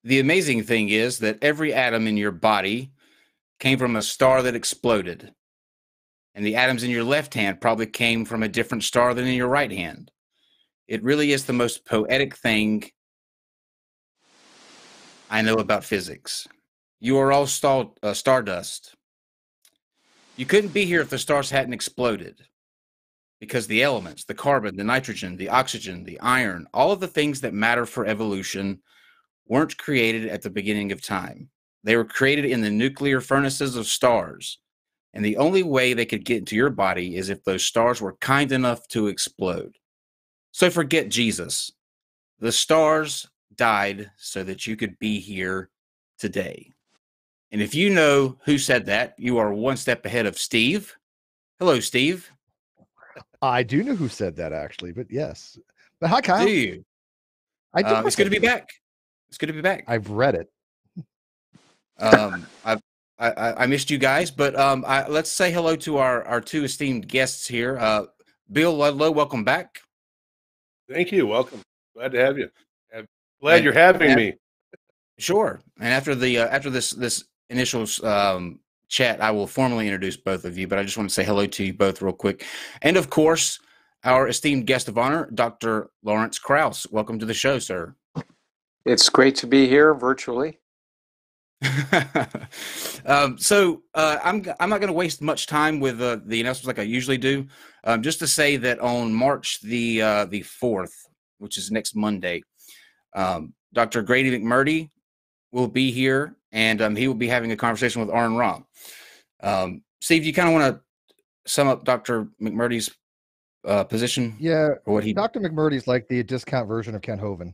The amazing thing is that every atom in your body came from a star that exploded. And the atoms in your left hand probably came from a different star than in your right hand. It really is the most poetic thing I know about physics. You are all stardust. You couldn't be here if the stars hadn't exploded, because the elements, the carbon, the nitrogen, the oxygen, the iron, all of the things that matter for evolution weren't created at the beginning of time. They were created in the nuclear furnaces of stars. And the only way they could get into your body is if those stars were kind enough to explode. So forget Jesus. The stars died so that you could be here today. And if you know who said that, you are one step ahead of Steve. Hello, Steve. I do know who said that, actually, but yes. But hi, Kyle. Do you? I do. It's good to be back. It's good to be back. I've read it. I missed you guys, but let's say hello to our two esteemed guests here. Bill Ludlow, welcome back. Thank you. Welcome. Glad to have you. Glad you're having me. Sure. And after this initial chat, I will formally introduce both of you, but I just want to say hello to you both real quick. And of course, our esteemed guest of honor, Dr. Lawrence Krauss. Welcome to the show, sir. It's great to be here virtually. I'm not going to waste much time with the announcements like I usually do. Just to say that on March the 4th, which is next Monday, Dr. Grady McMurdy will be here, and he will be having a conversation with Aaron Ra. Steve, you kind of want to sum up Dr. McMurdy's position? Yeah, or what he... Dr. McMurdy's like the discount version of Ken Hovind.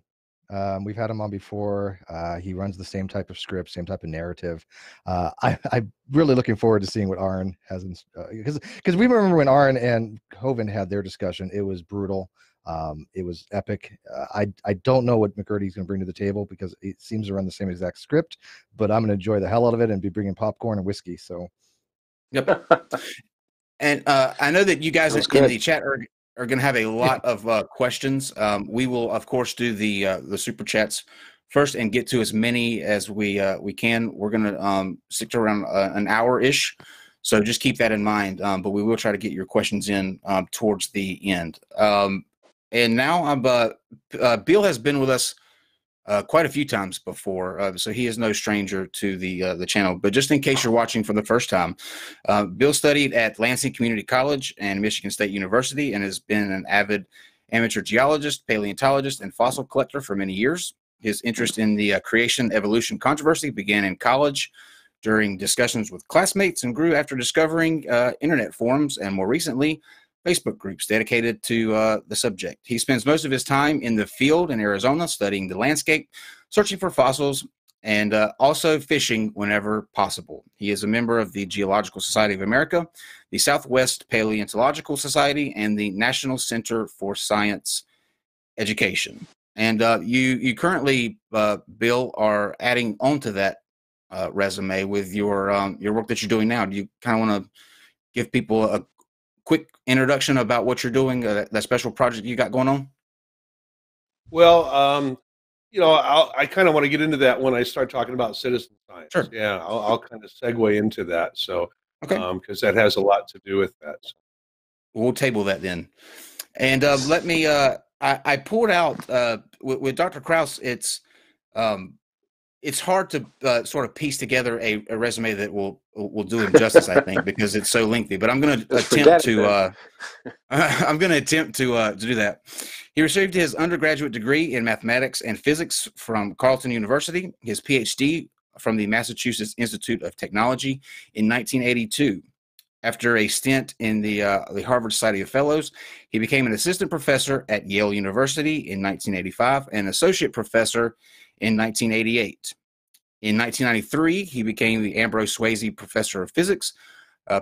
We've had him on before. He runs the same type of script, same type of narrative. I'm really looking forward to seeing what Aaron has, because we remember when Aaron and Hovind had their discussion. It was brutal. It was epic. I don't know what McMurdy's going to bring to the table, because it seems to run the same exact script, but I'm going to enjoy the hell out of it and be bringing popcorn and whiskey. So, yep. And I know that you guys in the chat are going to have a lot of questions. We will, of course, do the super chats first and get to as many as we can. We're going to stick to around an hour-ish, so just keep that in mind. But we will try to get your questions in towards the end. And now Bill has been with us quite a few times before, so he is no stranger to the channel. But just in case you're watching for the first time, Bill studied at Lansing Community College and Michigan State University, and has been an avid amateur geologist, paleontologist, and fossil collector for many years. His interest in the creation-evolution controversy began in college during discussions with classmates, and grew after discovering internet forums, and more recently, Facebook groups dedicated to the subject. He spends most of his time in the field in Arizona studying the landscape, searching for fossils, and also fishing whenever possible. He is a member of the Geological Society of America, the Southwest Paleontological Society, and the National Center for Science Education. And you currently, Bill, are adding onto that resume with your work that you're doing now. Do you kind of want to give people a quick introduction about what you're doing, that special project you got going on? Well, I kind of want to get into that when I start talking about citizen science. Sure. Yeah, I'll kind of segue into that. So, okay, because that has a lot to do with that. So. We'll table that then. And let me. I pulled out with Dr. Krauss. It's hard to sort of piece together a resume that will do him justice, I think, because it's so lengthy. But I'm going to attempt to. I'm going to attempt to do that. He received his undergraduate degree in mathematics and physics from Carleton University, his PhD from the Massachusetts Institute of Technology in 1982. After a stint in the Harvard Society of Fellows, he became an assistant professor at Yale University in 1985 and associate professor in 1988. In 1993, he became the Ambrose Swayze Professor of Physics,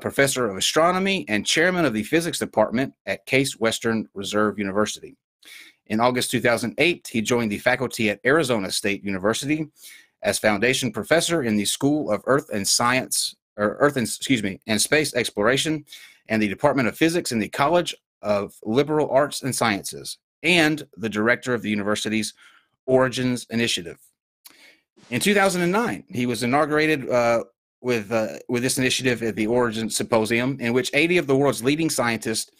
Professor of Astronomy, and Chairman of the Physics Department at Case Western Reserve University. In August 2008, he joined the faculty at Arizona State University as Foundation Professor in the School of Earth and Space Exploration and the Department of Physics in the College of Liberal Arts and Sciences, and the Director of the university's Origins Initiative. In 2009, he was inaugurated with this initiative at the Origin Symposium, in which 80 of the world's leading scientists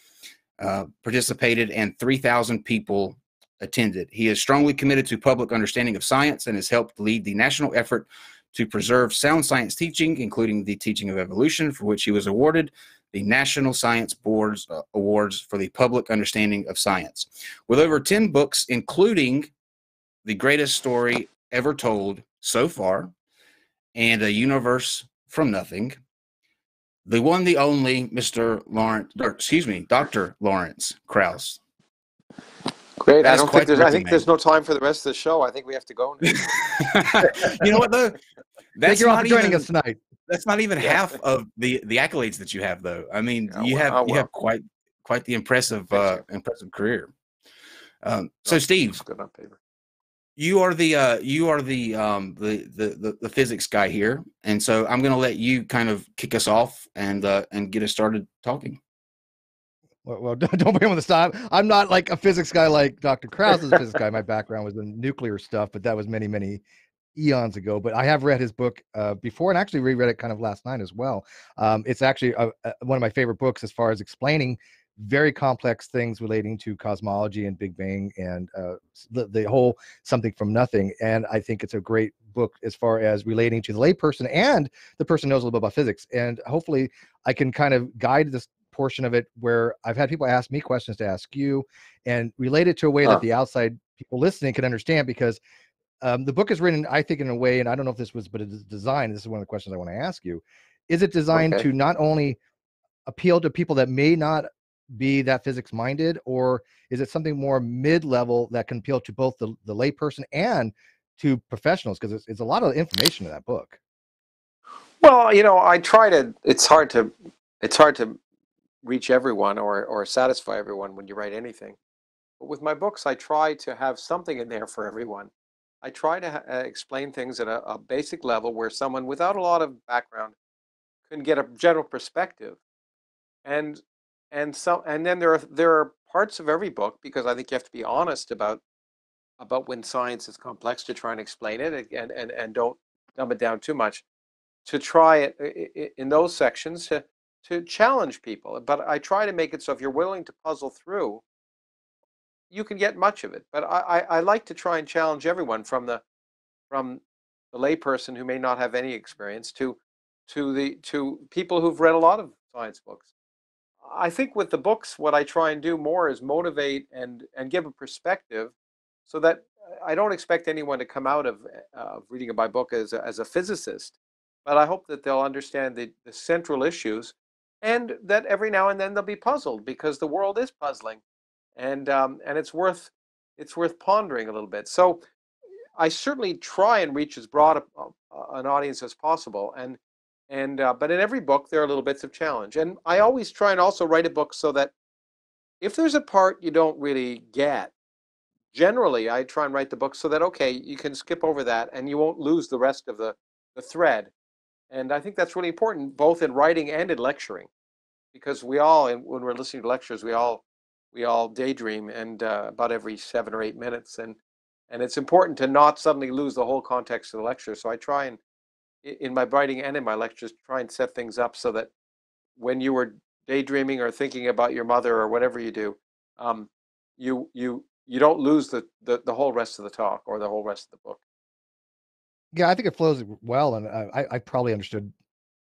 participated and 3,000 people attended. He is strongly committed to public understanding of science and has helped lead the national effort to preserve sound science teaching, including the teaching of evolution, for which he was awarded the National Science Board's Awards for the Public Understanding of Science. With over 10 books, including The Greatest Story Ever Told So Far and A Universe from Nothing, the one, the only Dr. Lawrence Krauss. Great. I think there's no time for the rest of the show. I think we have to go now. You know what, though? Thank you all for joining us tonight. That's not even half of the accolades that you have, though. I mean, you have quite the impressive career. So, Steve, good on paper. You are the physics guy here, and so I'm going to let you kind of kick us off and get us started talking. Well, don't bring him on the spot. I'm not like a physics guy like Dr. Krauss is a physics guy. My background was in nuclear stuff, but that was many, many eons ago. But I have read his book before, and actually reread it kind of last night as well. It's actually one of my favorite books as far as explaining very complex things relating to cosmology and Big Bang and the whole something from nothing. And I think it's a great book as far as relating to the layperson and the person who knows a little bit about physics. And hopefully I can kind of guide this portion of it where I've had people ask me questions to ask you and relate it to a way that the outside people listening can understand, because the book is written, I think, in a way, and I don't know if this was, but it's designed, this is one of the questions I want to ask you. Is it designed to not only appeal to people that may not be that physics minded, or is it something more mid-level that can appeal to both the layperson and to professionals? Because it's a lot of information in that book. Well, it's hard to reach everyone or satisfy everyone when you write anything. But with my books, I try to have something in there for everyone. I try to explain things at a basic level where someone without a lot of background can get a general perspective. And then there are parts of every book, because I think you have to be honest about when science is complex, to try and explain it and don't dumb it down too much, to try it in those sections to challenge people. But I try to make it so if you're willing to puzzle through, you can get much of it. But I like to try and challenge everyone from the layperson who may not have any experience to people who've read a lot of science books. I think with the books, what I try and do more is motivate and give a perspective, so that I don't expect anyone to come out of reading my book as a physicist, but I hope that they'll understand the central issues, and that every now and then they'll be puzzled, because the world is puzzling, and it's worth pondering a little bit. So I certainly try and reach as broad an audience as possible, but in every book there are little bits of challenge, and I always try and also write a book so that if there's a part you don't really get, generally I try and write the book so that you can skip over that and you won't lose the rest of the thread. And I think that's really important, both in writing and in lecturing, because we all, when we're listening to lectures, we all daydream, and about every 7 or 8 minutes, and it's important to not suddenly lose the whole context of the lecture. So I try and, in my writing and in my lectures, try and set things up so that when you were daydreaming or thinking about your mother or whatever you do, you don't lose the whole rest of the talk or the whole rest of the book. Yeah, I think it flows well, and I probably understood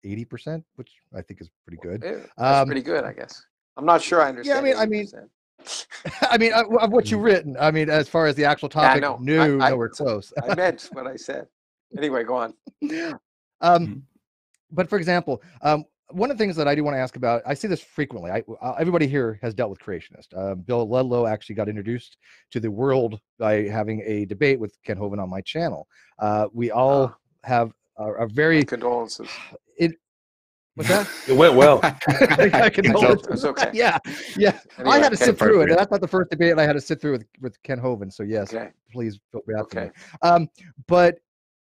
80%, which I think is pretty good. That's pretty good, I guess. I'm not sure I understand. Yeah, I mean, of what you've written. I mean, as far as the actual topic, nowhere close. I meant what I said. Anyway, go on. But for example, one of the things that I do want to ask about, I see this frequently. Everybody here has dealt with creationists. Bill Ludlow actually got introduced to the world by having a debate with Ken Hovind on my channel. We all have a very... My condolences. What's that? It went well. It was okay. Yeah. Anyway, I had to sit through it. That's not the first debate I had to sit through with Ken Hovind. So yes, please feel bad for me. But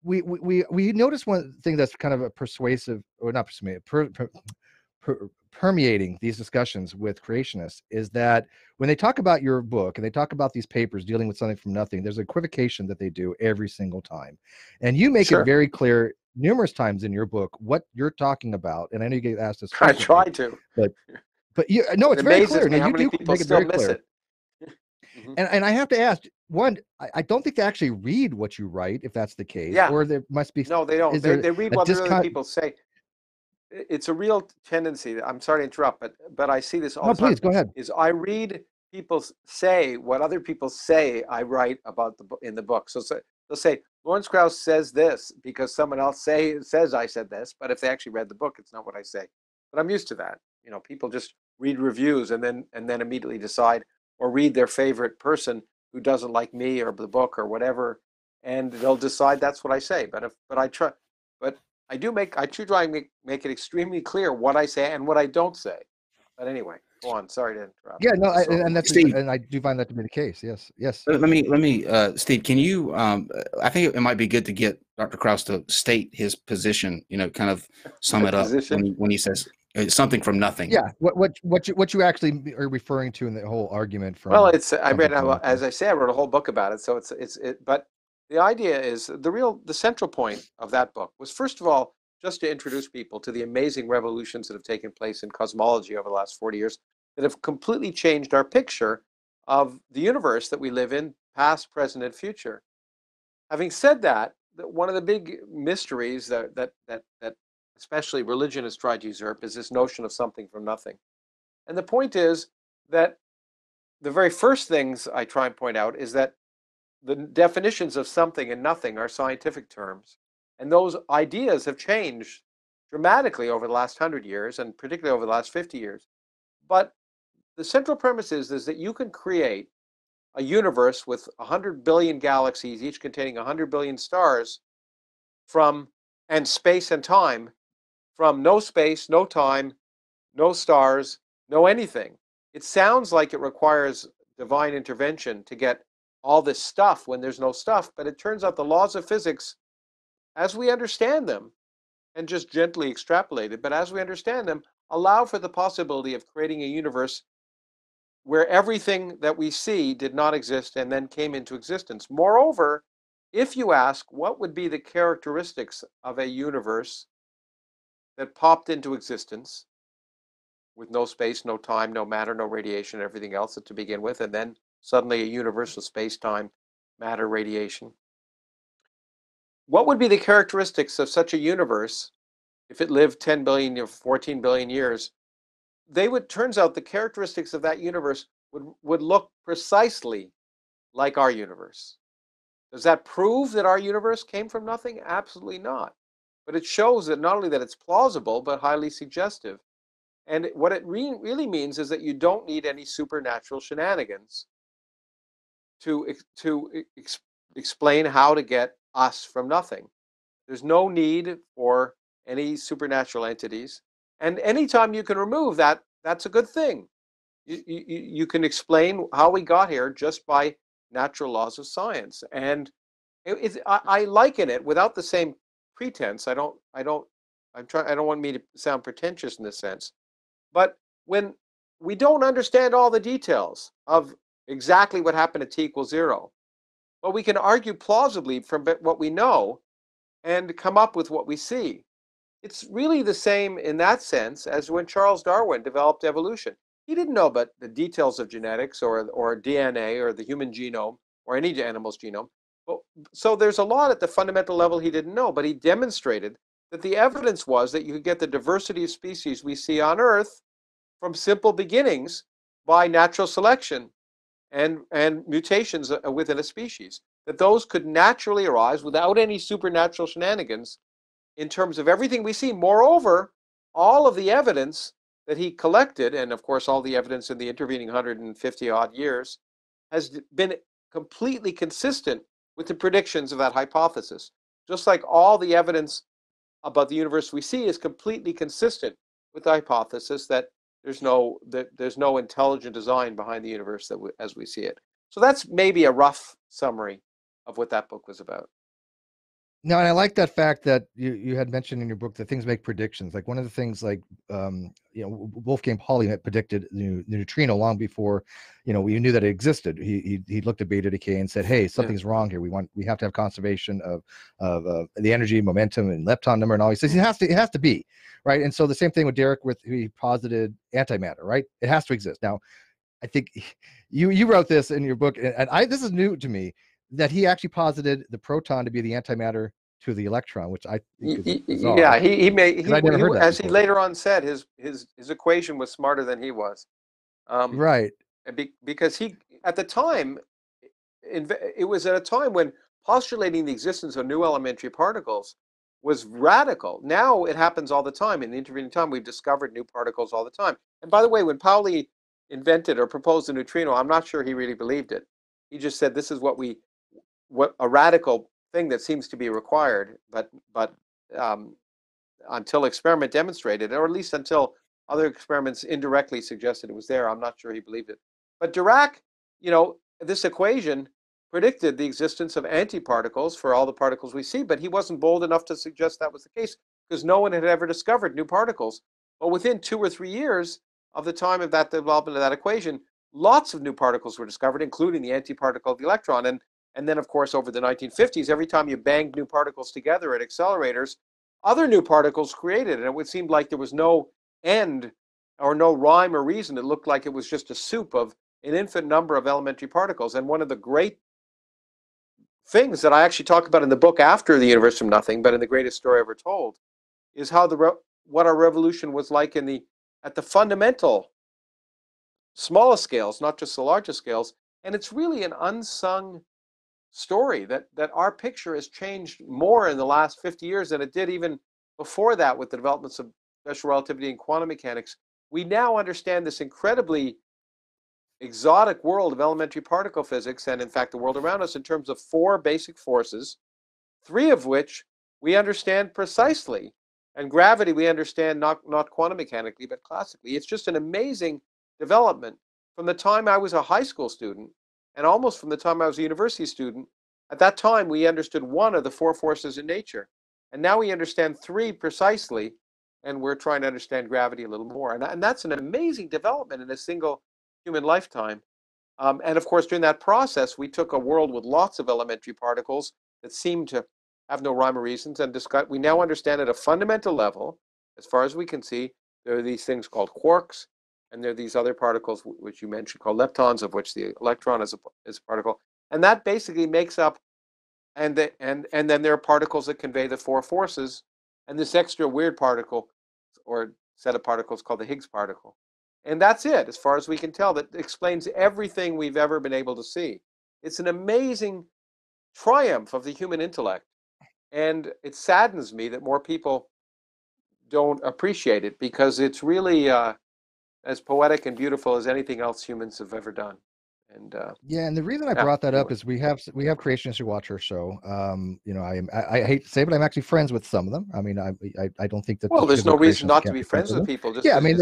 we noticed one thing that's kind of a persuasive, or not persuasive, permeating these discussions with creationists is that when they talk about your book and they talk about these papers dealing with something from nothing, there's an equivocation that they do every single time. And you make it very clear numerous times in your book what you're talking about. And I know you get asked this frequently, I try to. But you, no, it's very clear. No, how you many do people make it still very miss clear. it. And I have to ask, one, I don't think they actually read what you write, if that's the case. Yeah. Or there must be. No, they don't. They read what other people say. It's a real tendency. I'm sorry to interrupt, but I see this all the time. Please go ahead. Is I read people say what other people say I write about in the book. So they'll say Lawrence Krauss says this because someone else says I said this, but if they actually read the book, it's not what I say. But I'm used to that. You know, people just read reviews and then immediately decide, or read their favorite person who doesn't like me or the book or whatever, and they'll decide that's what I say. But I try and make it extremely clear what I say and what I don't say. But anyway, go on. Sorry to interrupt. Yeah, no, and that's Steve, and I do find that to be the case. Yes. Let me, Steve. Can you? I think it might be good to get Dr. Krauss to state his position. You know, kind of sum it up when he says something from nothing. Yeah. What you actually are referring to in the whole argument from? Well, I wrote a whole book about it. So but the idea is the central point of that book was, first of all, just to introduce people to the amazing revolutions that have taken place in cosmology over the last 40 years that have completely changed our picture of the universe that we live in, past, present, and future. Having said that, one of the big mysteries that especially religion has tried to usurp is this notion of something from nothing. And the point is that the very first things I try and point out is that the definitions of something and nothing are scientific terms. And those ideas have changed dramatically over the last 100 years, and particularly over the last 50 years. But the central premise is that you can create a universe with 100 billion galaxies, each containing 100 billion stars, and space and time, from no space, no time, no stars, no anything. It sounds like it requires divine intervention to get all this stuff when there's no stuff, but it turns out the laws of physics, as we understand them, and just gently extrapolated, but as we understand them, allow for the possibility of creating a universe where everything that we see did not exist and then came into existence. Moreover, if you ask what would be the characteristics of a universe that popped into existence with no space, no time, no matter, no radiation, everything else to begin with, and then suddenly a universe with space, time, matter, radiation. What would be the characteristics of such a universe if it lived 10 billion or 14 billion years? Turns out the characteristics of that universe would look precisely like our universe. Does that prove that our universe came from nothing? Absolutely not. But it shows that not only that it's plausible, but highly suggestive. And what it really means is that you don't need any supernatural shenanigans to explain how to get us from nothing. There's no need for any supernatural entities. And anytime you can remove that, that's a good thing. You can explain how we got here just by natural laws of science. And I liken it without the same pretense. I don't want me to sound pretentious in this sense. But when we don't understand all the details of exactly what happened at t equals 0, but we can argue plausibly from what we know and come up with what we see. It's really the same in that sense as when Charles Darwin developed evolution. He didn't know about the details of genetics or DNA or the human genome or any animal's genome. So there's a lot at the fundamental level he didn't know, but he demonstrated that the evidence was that you could get the diversity of species we see on Earth from simple beginnings by natural selection and mutations within a species, that those could naturally arise without any supernatural shenanigans in terms of everything we see. Moreover, all of the evidence that he collected, and of course all the evidence in the intervening 150 odd years, has been completely consistent with the predictions of that hypothesis. Just like all the evidence about the universe we see is completely consistent with the hypothesis that there's no intelligent design behind the universe as we see it. So that's maybe a rough summary of what that book was about. No, and I like that fact that you had mentioned in your book that things make predictions. Like one of the things, like Wolfgang Pauli had predicted the neutrino long before, we knew that it existed. He looked at beta decay and said, "Hey, something's wrong here. We have to have conservation of the energy, momentum, and lepton number." And all he says, it has to be right. And so the same thing with Derek, with who he posited antimatter. Right, it has to exist. Now, I think you wrote this in your book, and this is new to me, that he actually posited the proton to be the antimatter to the electron, which I think is bizarre. Yeah, he as he later on said, his equation was smarter than he was. Right. Because he, at the time, it was at a time when postulating the existence of new elementary particles was radical. Now it happens all the time. In the intervening time, we've discovered new particles all the time. And by the way, when Pauli invented or proposed the neutrino, I'm not sure he really believed it. He just said, this is what a radical thing that seems to be required, but until experiment demonstrated, or at least until other experiments indirectly suggested it was there, I'm not sure he believed it. But Dirac, this equation predicted the existence of antiparticles for all the particles we see, but he wasn't bold enough to suggest that was the case because no one had ever discovered new particles. But within 2 or 3 years of the time of that development of that equation, lots of new particles were discovered, including the antiparticle of the electron. And then, of course, over the 1950s, every time you banged new particles together at accelerators, other new particles created. And it would seem like there was no end or no rhyme or reason. It looked like it was just a soup of an infinite number of elementary particles. And one of the great things that I actually talk about in the book after The Universe from Nothing, but in The Greatest Story Ever Told, is how what our revolution was like at the fundamental smallest scales, not just the largest scales. And it's really an unsung story that our picture has changed more in the last 50 years than it did even before that with the developments of special relativity and quantum mechanics. We now understand this incredibly exotic world of elementary particle physics, and in fact the world around us, in terms of 4 basic forces, 3 of which we understand precisely. And gravity we understand not quantum mechanically, but classically. It's just an amazing development from the time I was a high school student and almost from the time I was a university student. At that time, we understood 1 of the 4 forces in nature. And now we understand 3 precisely, and we're trying to understand gravity a little more. And that's an amazing development in a single human lifetime. And of course, during that process, we took a world with lots of elementary particles that seemed to have no rhyme or reasons, and we now understand at a fundamental level, as far as we can see, there are these things called quarks, and there are these other particles which you mentioned called leptons, of which the electron is a particle, and that basically makes up. And then there are particles that convey the 4 forces, and this extra weird particle or set of particles called the Higgs particle. And that's it, as far as we can tell. That explains everything we've ever been able to see. It's an amazing triumph of the human intellect. And it saddens me that more people don't appreciate it, because it's really as poetic and beautiful as anything else humans have ever done. And yeah, and the reason I brought that up is we have creationists who watch our show. I hate to say, but I'm actually friends with some of them. I mean, I don't think that. Well, there's no reason not to be friends with people. Just yeah, I mean,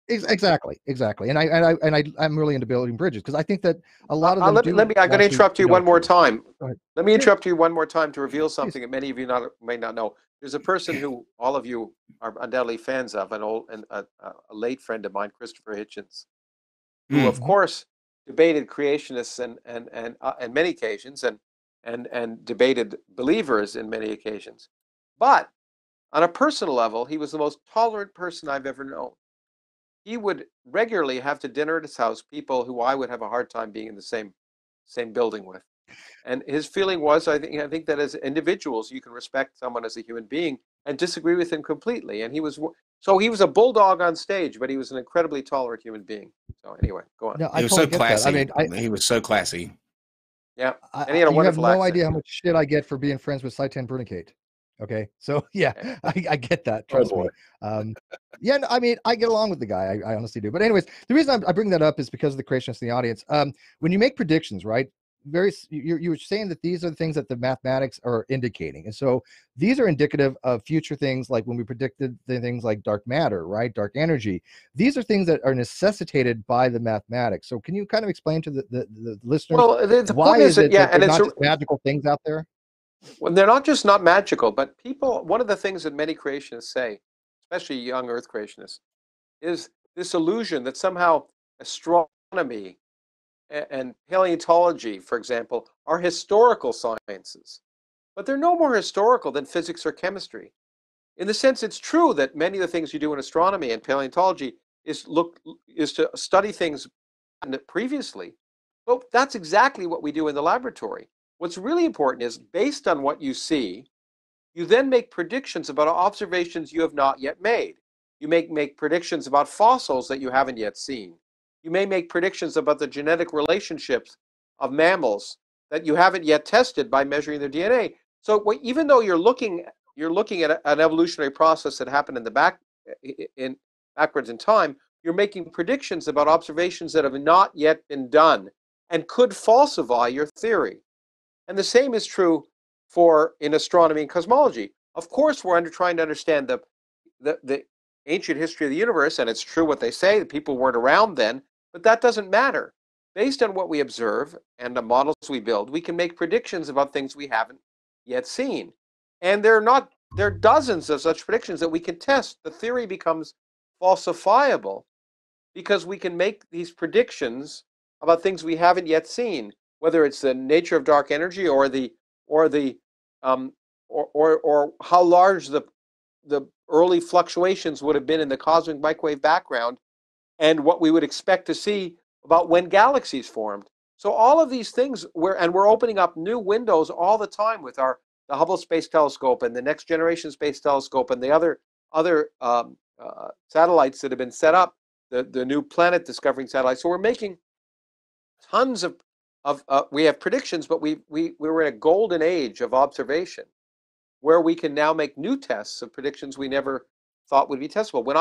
exactly, and I'm really into building bridges, because I think that a lot of them. I'm going to interrupt you one more time. Let me interrupt you one more time to reveal something that many of you may not know. There's a person who all of you are undoubtedly fans of, a late friend of mine, Christopher Hitchens, who of course debated creationists and many occasions, and debated believers in many occasions. But on a personal level, he was the most tolerant person I've ever known. He would regularly have to dinner at his house people who I would have a hard time being in the same building with. And his feeling was, I think that as individuals, you can respect someone as a human being and disagree with him completely. And he was a bulldog on stage, but he was an incredibly tolerant human being. So anyway, go on. No, he was so classy. He was so classy. Yeah, and he had a wonderful You have no accent. idea how much shit I get for being friends with Saitan Brunicate. Okay, so yeah, I get that. Trust me. Yeah, I mean, I get along with the guy. I honestly do. But anyways, the reason I bring that up is because of the creationists in the audience. When you make predictions, right? You were saying that these are the things that the mathematics are indicating, and so these are indicative of future things, like when we predicted the things like dark matter, right? Dark energy. These are things that are necessitated by the mathematics. So can you kind of explain to the listeners, well, the why point is it that and there's it's not just magical things out there? Well, they're not just not magical, but people, one of the things that many creationists say, especially young Earth creationists, is this illusion that somehow astronomy and paleontology, for example, are historical sciences. But they're no more historical than physics or chemistry. In the sense, it's true that many of the things you do in astronomy and paleontology is to study things previously. Well, that's exactly what we do in the laboratory. What's really important is, based on what you see, you then make predictions about observations you have not yet made. You make predictions about fossils that you haven't yet seen. You may make predictions about the genetic relationships of mammals that you haven't yet tested by measuring their DNA. So even though you're looking at an evolutionary process that happened backwards in time, you're making predictions about observations that have not yet been done and could falsify your theory. And the same is true in astronomy and cosmology. Of course, we're trying to understand the ancient history of the universe, and it's true what they say, that people weren't around then, but that doesn't matter. Based on what we observe and the models we build, we can make predictions about things we haven't yet seen. And there are dozens of such predictions that we can test. The theory becomes falsifiable because we can make these predictions about things we haven't yet seen, whether it's the nature of dark energy or how large the early fluctuations would have been in the cosmic microwave background, and what we would expect to see about when galaxies formed. So all of these things, we're opening up new windows all the time with the Hubble Space Telescope and the Next Generation Space Telescope and the other satellites that have been set up, the new planet discovering satellites. So we're making tons of we have predictions, but we're in a golden age of observation where we can now make new tests of predictions we never thought would be testable. When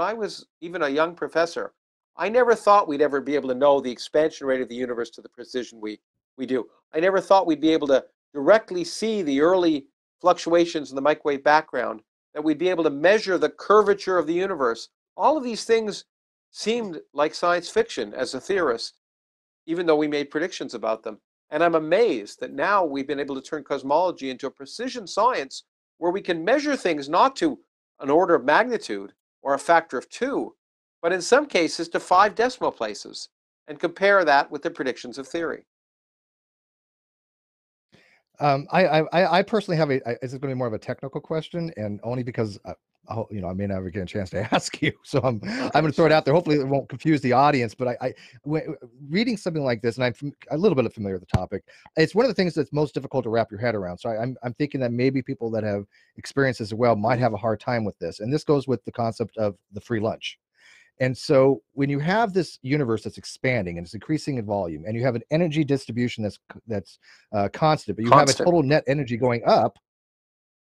I was even a young professor, I never thought we'd ever be able to know the expansion rate of the universe to the precision we do. I never thought we'd be able to directly see the early fluctuations in the microwave background, that we'd be able to measure the curvature of the universe. All of these things seemed like science fiction as a theorist, even though we made predictions about them. And I'm amazed that now we've been able to turn cosmology into a precision science where we can measure things not to an order of magnitude or a factor of 2, but in some cases to 5 decimal places, and compare that with the predictions of theory. I personally have this is going to be more of a technical question, and only because I may never get a chance to ask you, so I'm going to throw it out there. Hopefully, it won't confuse the audience. But reading something like this, and I'm a little bit familiar with the topic, it's one of the things that's most difficult to wrap your head around. So I'm thinking that maybe people that have experienced this as well might have a hard time with this, and this goes with the concept of the free lunch. And so when you have this universe that's expanding and it's increasing in volume, and you have an energy distribution that's constant, but you have a total net energy going up,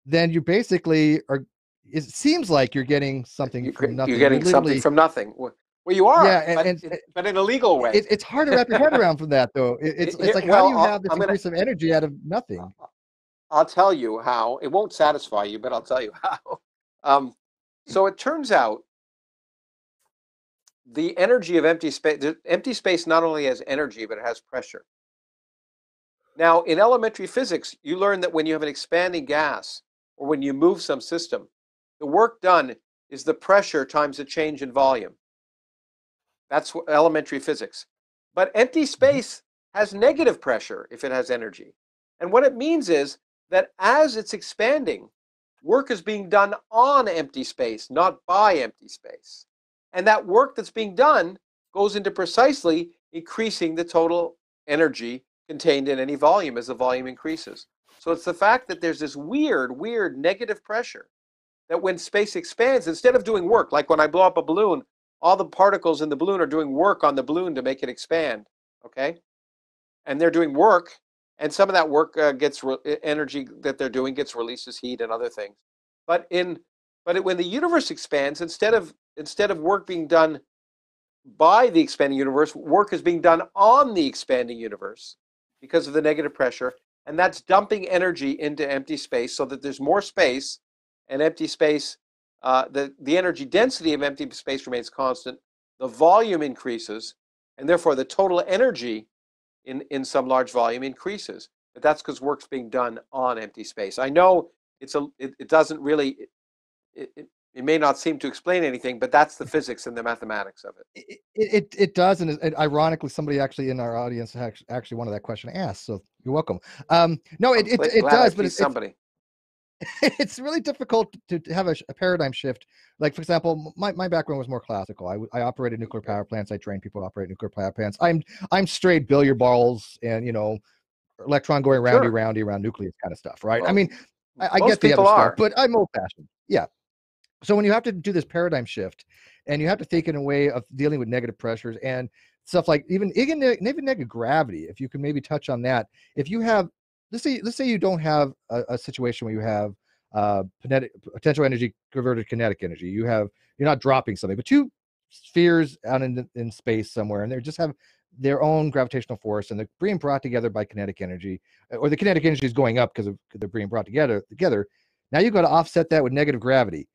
then you basically are. It seems like you're getting something from nothing. You're getting something from nothing. Well, you are, yeah, but in a legal way. It's hard to wrap your head around from that, though. It's like, how do you have this increase of energy out of nothing? I'll tell you how. It won't satisfy you, but I'll tell you how. So it turns out the energy of empty space not only has energy, but it has pressure. Now, in elementary physics, you learn that when you have an expanding gas, or when you move some system, the work done is the pressure times the change in volume. That's elementary physics. But empty space has negative pressure if it has energy. And what it means is that as it's expanding, work is being done on empty space, not by empty space. And that work that's being done goes into precisely increasing the total energy contained in any volume as the volume increases. So it's the fact that there's this weird negative pressure that when space expands, instead of doing work, like when I blow up a balloon, all the particles in the balloon are doing work on the balloon to make it expand, okay? And they're doing work, and some of that work energy that they're doing gets released as heat and other things. But when the universe expands, instead of work being done by the expanding universe, work is being done on the expanding universe because of the negative pressure, and that's dumping energy into empty space so that there's more space, and empty space, the energy density of empty space remains constant, the volume increases, and therefore the total energy in some large volume increases. but that's because work's being done on empty space. I know it doesn't really, it may not seem to explain anything, but that's the physics and the mathematics of it. It does, and ironically, somebody actually in our audience actually wanted that question asked. So you're welcome. No, it does, but it's somebody. It's really difficult to have a paradigm shift. Like, for example, my background was more classical. I operated nuclear power plants. I trained people to operate nuclear power plants. I'm straight billiard balls and, you know, electron going roundy around nucleus kind of stuff, right? Well, I mean, I get the other stuff, but I'm old fashioned. Yeah. So when you have to do this paradigm shift, and you have to think in a way of dealing with negative pressures and stuff like even negative gravity, if you can maybe touch on that. If you have, let's say you don't have a situation where you have potential energy converted to kinetic energy. You're not dropping something, but two spheres out in space somewhere, and they just have their own gravitational force, and they're being brought together by kinetic energy, or the kinetic energy is going up because they're being brought together. Now you've got to offset that with negative gravity.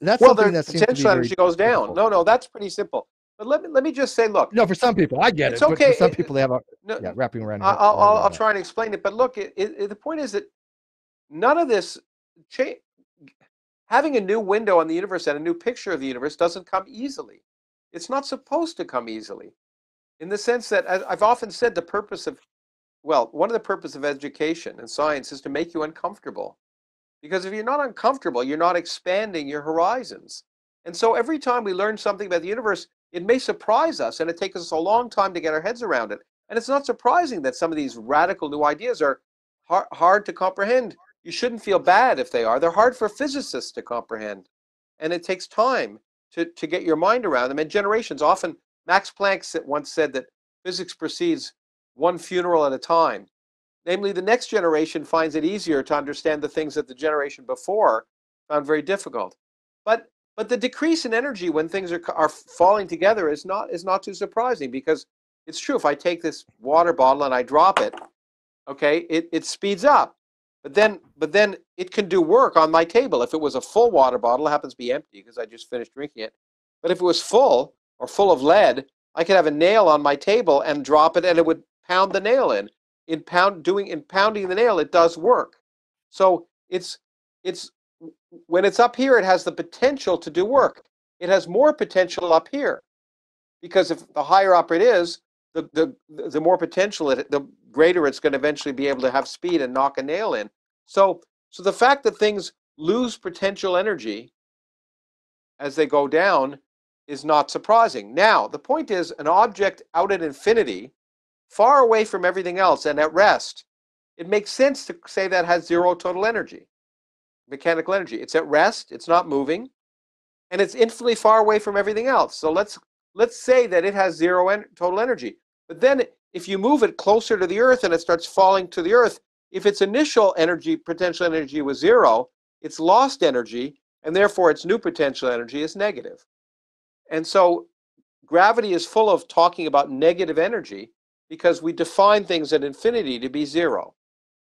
That's well, something that potential energy goes down. No, that's pretty simple. But let me just say, look. No, for some people, I get it. Okay. But for some people, they have wrapping around. I'll try and explain it. But look, the point is that none of this having a new window on the universe and a new picture of the universe doesn't come easily. It's not supposed to come easily, in the sense that, as I've often said, one of the purposes of education and science is to make you uncomfortable. Because if you're not uncomfortable, you're not expanding your horizons. And so every time we learn something about the universe, it may surprise us, and it takes us a long time to get our heads around it. And it's not surprising that some of these radical new ideas are hard to comprehend. You shouldn't feel bad if they are. They're hard for physicists to comprehend. And it takes time to get your mind around them, and generations. Often, Max Planck once said that physics proceeds one funeral at a time. Namely, the next generation finds it easier to understand the things that the generation before found very difficult. But the decrease in energy when things are falling together is not too surprising, because it's true. If I take this water bottle and I drop it, okay, it speeds up. But then it can do work on my table. If it was a full water bottle, it happens to be empty because I just finished drinking it. But if it was full or full of lead, I could have a nail on my table and drop it, and it would pound the nail in. In pounding the nail, it does work. So it's when it's up here, it has the potential to do work. It has more potential up here, because if the higher up it is, the more potential the greater it's going to eventually be able to have speed and knock a nail in. So the fact that things lose potential energy as they go down is not surprising. Now, the point is, an object out at infinity, far away from everything else and at rest, it makes sense to say that has zero total energy, mechanical energy. It's at rest, it's not moving, and it's infinitely far away from everything else. So let's say that it has zero total energy. But then if you move it closer to the Earth and it starts falling to the Earth, if its initial potential energy was zero, it's lost energy, and therefore its new potential energy is negative. And so gravity is full of talking about negative energy, because we define things at infinity to be zero.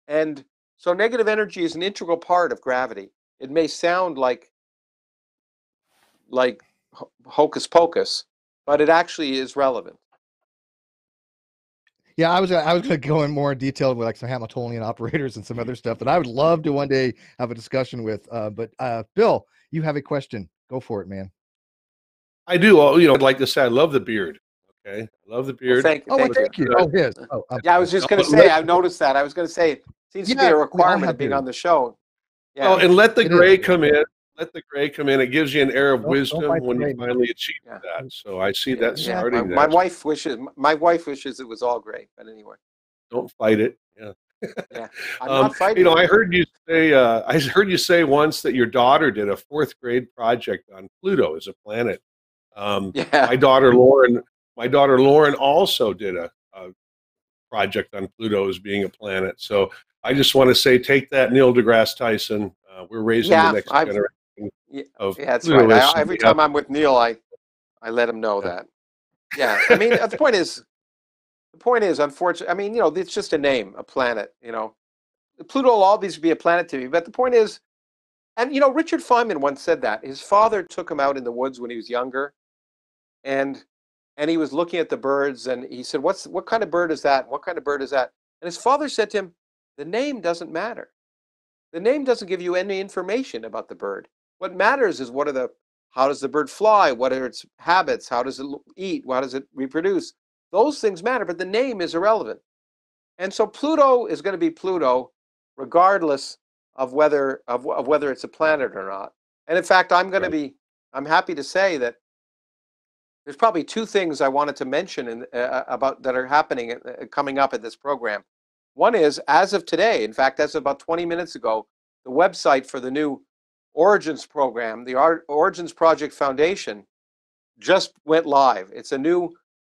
And so negative energy is an integral part of gravity. It may sound like hocus pocus, but it actually is relevant. Yeah, I was going to go in more detail with like some Hamiltonian operators and some other stuff that I would love to one day have a discussion with. But Bill, you have a question. Go for it, man. I do. I'd like to say I love the beard. Okay, I love the beard. Well, thank you. Oh, his. Yeah, I was just going to say, I've noticed that. I was going to say, it seems to be a requirement of being on the show. Yeah. Oh, and let the gray come in. Let the gray come in. It gives you an air of wisdom when you finally achieve that. So I see that starting there. My wife wishes it was all gray, but anyway. Don't fight it. Yeah. Yeah, I'm not fighting. I heard you say once that your daughter did a 4th grade project on Pluto as a planet. My daughter Lauren also did a project on Pluto as being a planet. So I just want to say, take that, Neil deGrasse Tyson. We're raising the next generation of that's right. Every time I'm with Neil, I let him know that. Yeah, I mean, the point is, unfortunately, I mean, it's just a name, a planet. Pluto will always be a planet to me. But the point is, and Richard Feynman once said that his father took him out in the woods when he was younger, and he was looking at the birds, and he said, "What kind of bird is that? What kind of bird is that?" And his father said to him, the name doesn't matter. The name doesn't give you any information about the bird. What matters is how does the bird fly? What are its habits? How does it eat? How does it reproduce? Those things matter, but the name is irrelevant. And so Pluto is going to be Pluto regardless of whether it's a planet or not. And in fact, I'm happy to say that there's probably two things I wanted to mention about that are happening coming up in this program. One is, as of today, in fact, as of about 20 minutes ago, the website for the new Origins program, the Origins Project Foundation, just went live. It's a new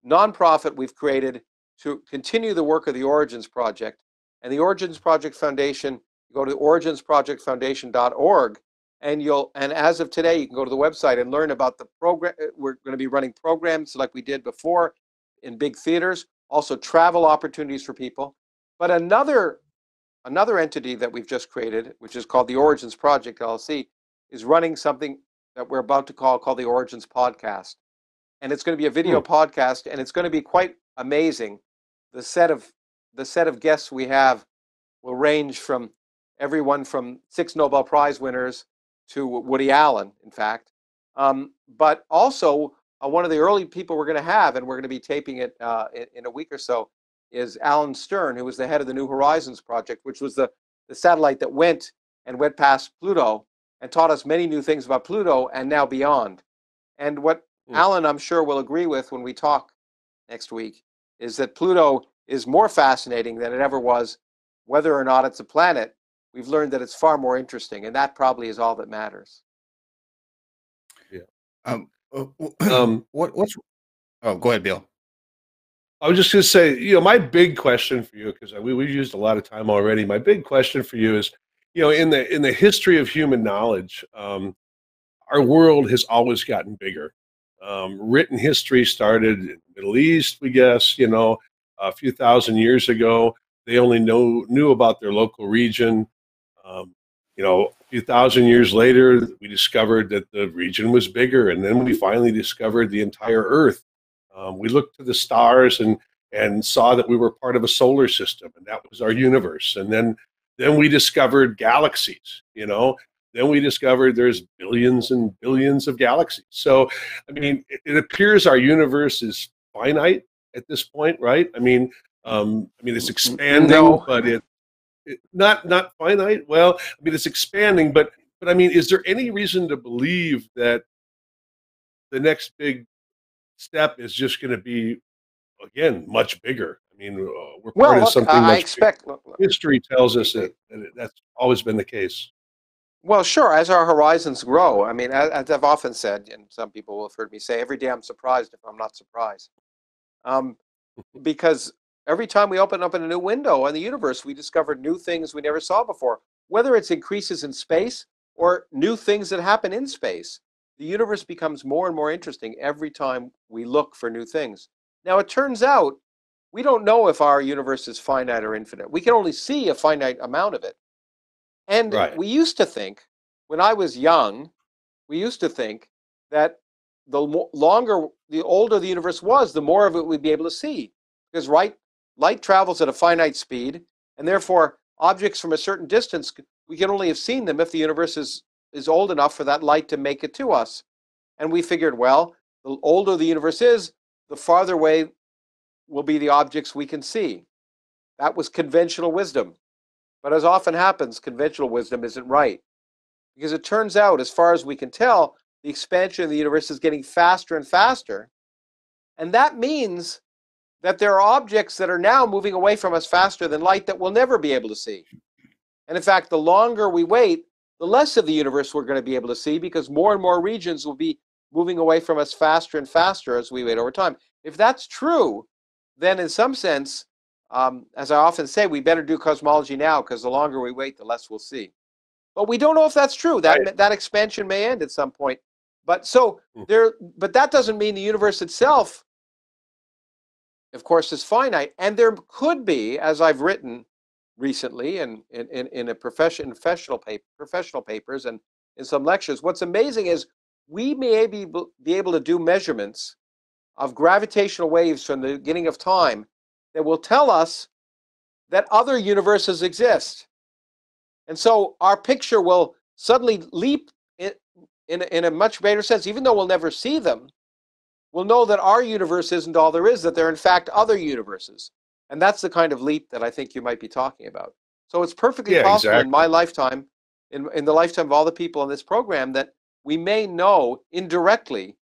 nonprofit we've created to continue the work of the Origins Project. And the Origins Project Foundation, you go to originsprojectfoundation.org, and as of today, you can go to the website and learn about the program. We're going to be running programs like we did before in big theaters, also travel opportunities for people. But another entity that we've just created, which is called the Origins Project LLC, is running something that we're about to call the Origins Podcast. And it's going to be a video podcast, and it's going to be quite amazing. The set of guests we have will range from everyone from 6 Nobel Prize winners to Woody Allen, in fact. But also, one of the early people we're going to have, and we're going to be taping it in a week or so, is Alan Stern, who was the head of the New Horizons project, which was the satellite that went past Pluto and taught us many new things about Pluto and now beyond. And what Alan, I'm sure, will agree with when we talk next week is that Pluto is more fascinating than it ever was. Whether or not it's a planet, we've learned that it's far more interesting, and that probably is all that matters. Yeah. What's? Oh, go ahead, Bill. I was just going to say, my big question for you, because we've used a lot of time already. My big question for you is, in the history of human knowledge, our world has always gotten bigger. Written history started in the Middle East, we guess, a few thousand years ago. They only knew about their local region. A few thousand years later, we discovered that the region was bigger, and then we finally discovered the entire Earth. We looked to the stars and saw that we were part of a solar system, and that was our universe. And then we discovered galaxies. Then we discovered there's billions and billions of galaxies. So, it appears our universe is finite at this point, right? It's expanding, but it not finite. Well, it's expanding, but is there any reason to believe that the next big step is just going to be, again, much bigger? We're part of something much bigger. History tells us that that's always been the case. Well, sure, as our horizons grow, as I've often said, and some people will have heard me say, every day I'm surprised if I'm not surprised. Because every time we open up in a new window in the universe, we discover new things we never saw before, whether it's increases in space or new things that happen in space. The universe becomes more and more interesting every time we look for new things. Now, it turns out we don't know if our universe is finite or infinite. We can only see a finite amount of it. And we used to think, when I was young, that the older the universe was, the more of it we'd be able to see. Because light travels at a finite speed, and therefore objects from a certain distance, we can only have seen them if the universe is old enough for that light to make it to us. And we figured, well, the older the universe is, the farther away will be the objects we can see. That was conventional wisdom. But as often happens, conventional wisdom isn't right. Because it turns out, as far as we can tell, the expansion of the universe is getting faster and faster. And that means that there are objects that are now moving away from us faster than light that we'll never be able to see. And in fact, the longer we wait, the less of the universe we're going to be able to see, because more and more regions will be moving away from us faster and faster as we wait over time. If that's true, then in some sense, as I often say, we better do cosmology now, because the longer we wait, the less we'll see. But we don't know if that's true. That expansion may end at some point. But that doesn't mean the universe itself, of course, is finite. And there could be, as I've written recently in professional papers and in some lectures, what's amazing is we may be able to do measurements of gravitational waves from the beginning of time that will tell us that other universes exist. And so our picture will suddenly leap in a much greater sense. Even though we'll never see them, we'll know that our universe isn't all there is, that there are in fact other universes. And that's the kind of leap that I think you might be talking about. So it's perfectly possible in my lifetime, in the lifetime of all the people in this program, that we may know indirectly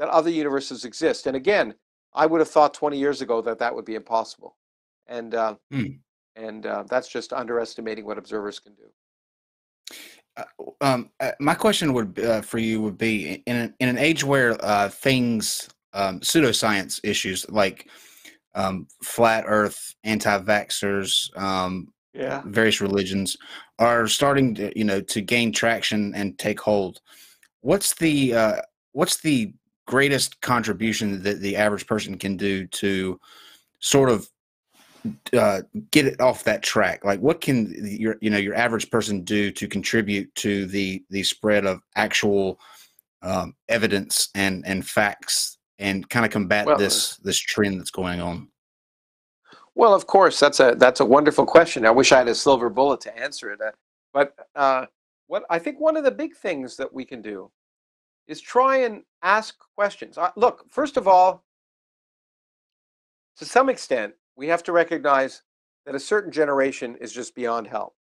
that other universes exist. And again, I would have thought 20 years ago that that would be impossible. And that's just underestimating what observers can do. My question would for you would be, in an age where things, pseudoscience issues like flat Earth, anti-vaxxers, various religions are starting to to gain traction and take hold. What's the greatest contribution that the average person can do to sort of get it off that track? Like, what can your average person do to contribute to the spread of actual evidence and facts, and kind of combat this trend that's going on? Well, of course, that's a wonderful question. I wish I had a silver bullet to answer it. But what I think one of the big things that we can do is try and ask questions. Look, first of all, to some extent, we have to recognize that a certain generation is just beyond help.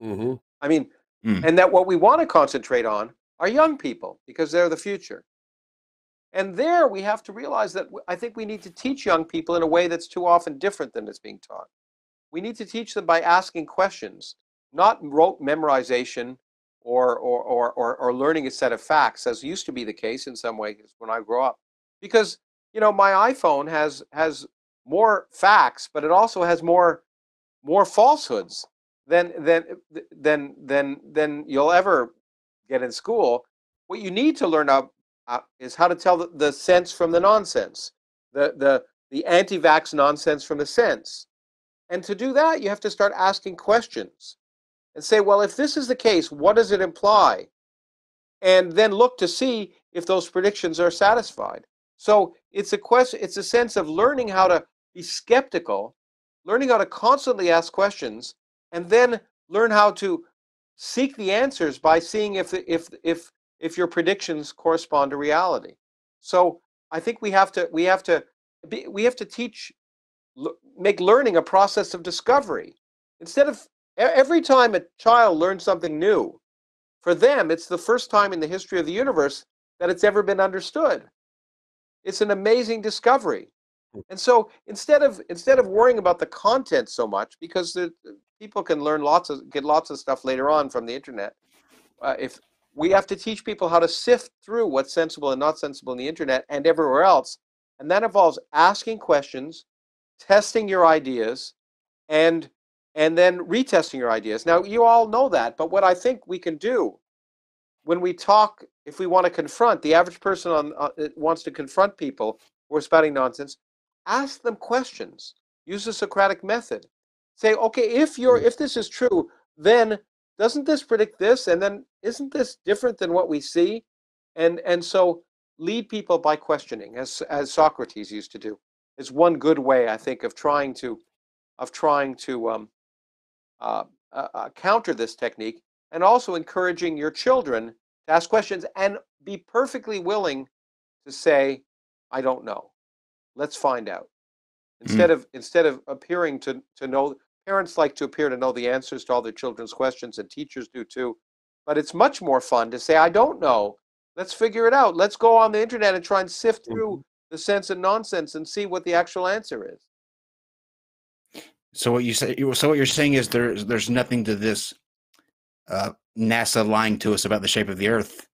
Mm-hmm. I mean, and that what we want to concentrate on are young people, because they're the future. And there we have to realize that I think we need to teach young people in a way that's too often different than it's being taught. We need to teach them by asking questions, not rote memorization or learning a set of facts, as used to be the case in some ways when I grew up. Because my iPhone has more facts, but it also has more falsehoods than you'll ever get in school. What you need to learn is how to tell the sense from the nonsense, the anti-vax nonsense from the sense. And to do that, you have to start asking questions and say, well, if this is the case, what does it imply? And then look to see if those predictions are satisfied. So it's a sense of learning how to be skeptical, learning how to constantly ask questions, and then learn how to seek the answers by seeing if your predictions correspond to reality. So I think we have to make learning a process of discovery. Instead of every time a child learns something new, for them it's the first time in the history of the universe that it's ever been understood. It's an amazing discovery. And so instead of worrying about the content so much, because people can get lots of stuff later on from the internet, if we have to teach people how to sift through what's sensible and not sensible in the internet and everywhere else, and that involves asking questions, testing your ideas, and then retesting your ideas. Now, you all know that, but what I think we can do when we talk, if we want to confront the average person wants to confront people who are spouting nonsense, ask them questions. Use the Socratic method. Say, okay, if this is true, then doesn't this predict this? And then isn't this different than what we see? And so lead people by questioning, as Socrates used to do, is one good way, I think, of trying to counter this technique, and also encouraging your children to ask questions and be perfectly willing to say, I don't know. Let's find out. Instead of appearing to know, parents like to appear to know the answers to all their children's questions, and teachers do too. But it's much more fun to say, I don't know. Let's figure it out. Let's go on the internet and try and sift through the sense and nonsense and see what the actual answer is. So what you're saying is there's nothing to this NASA lying to us about the shape of the Earth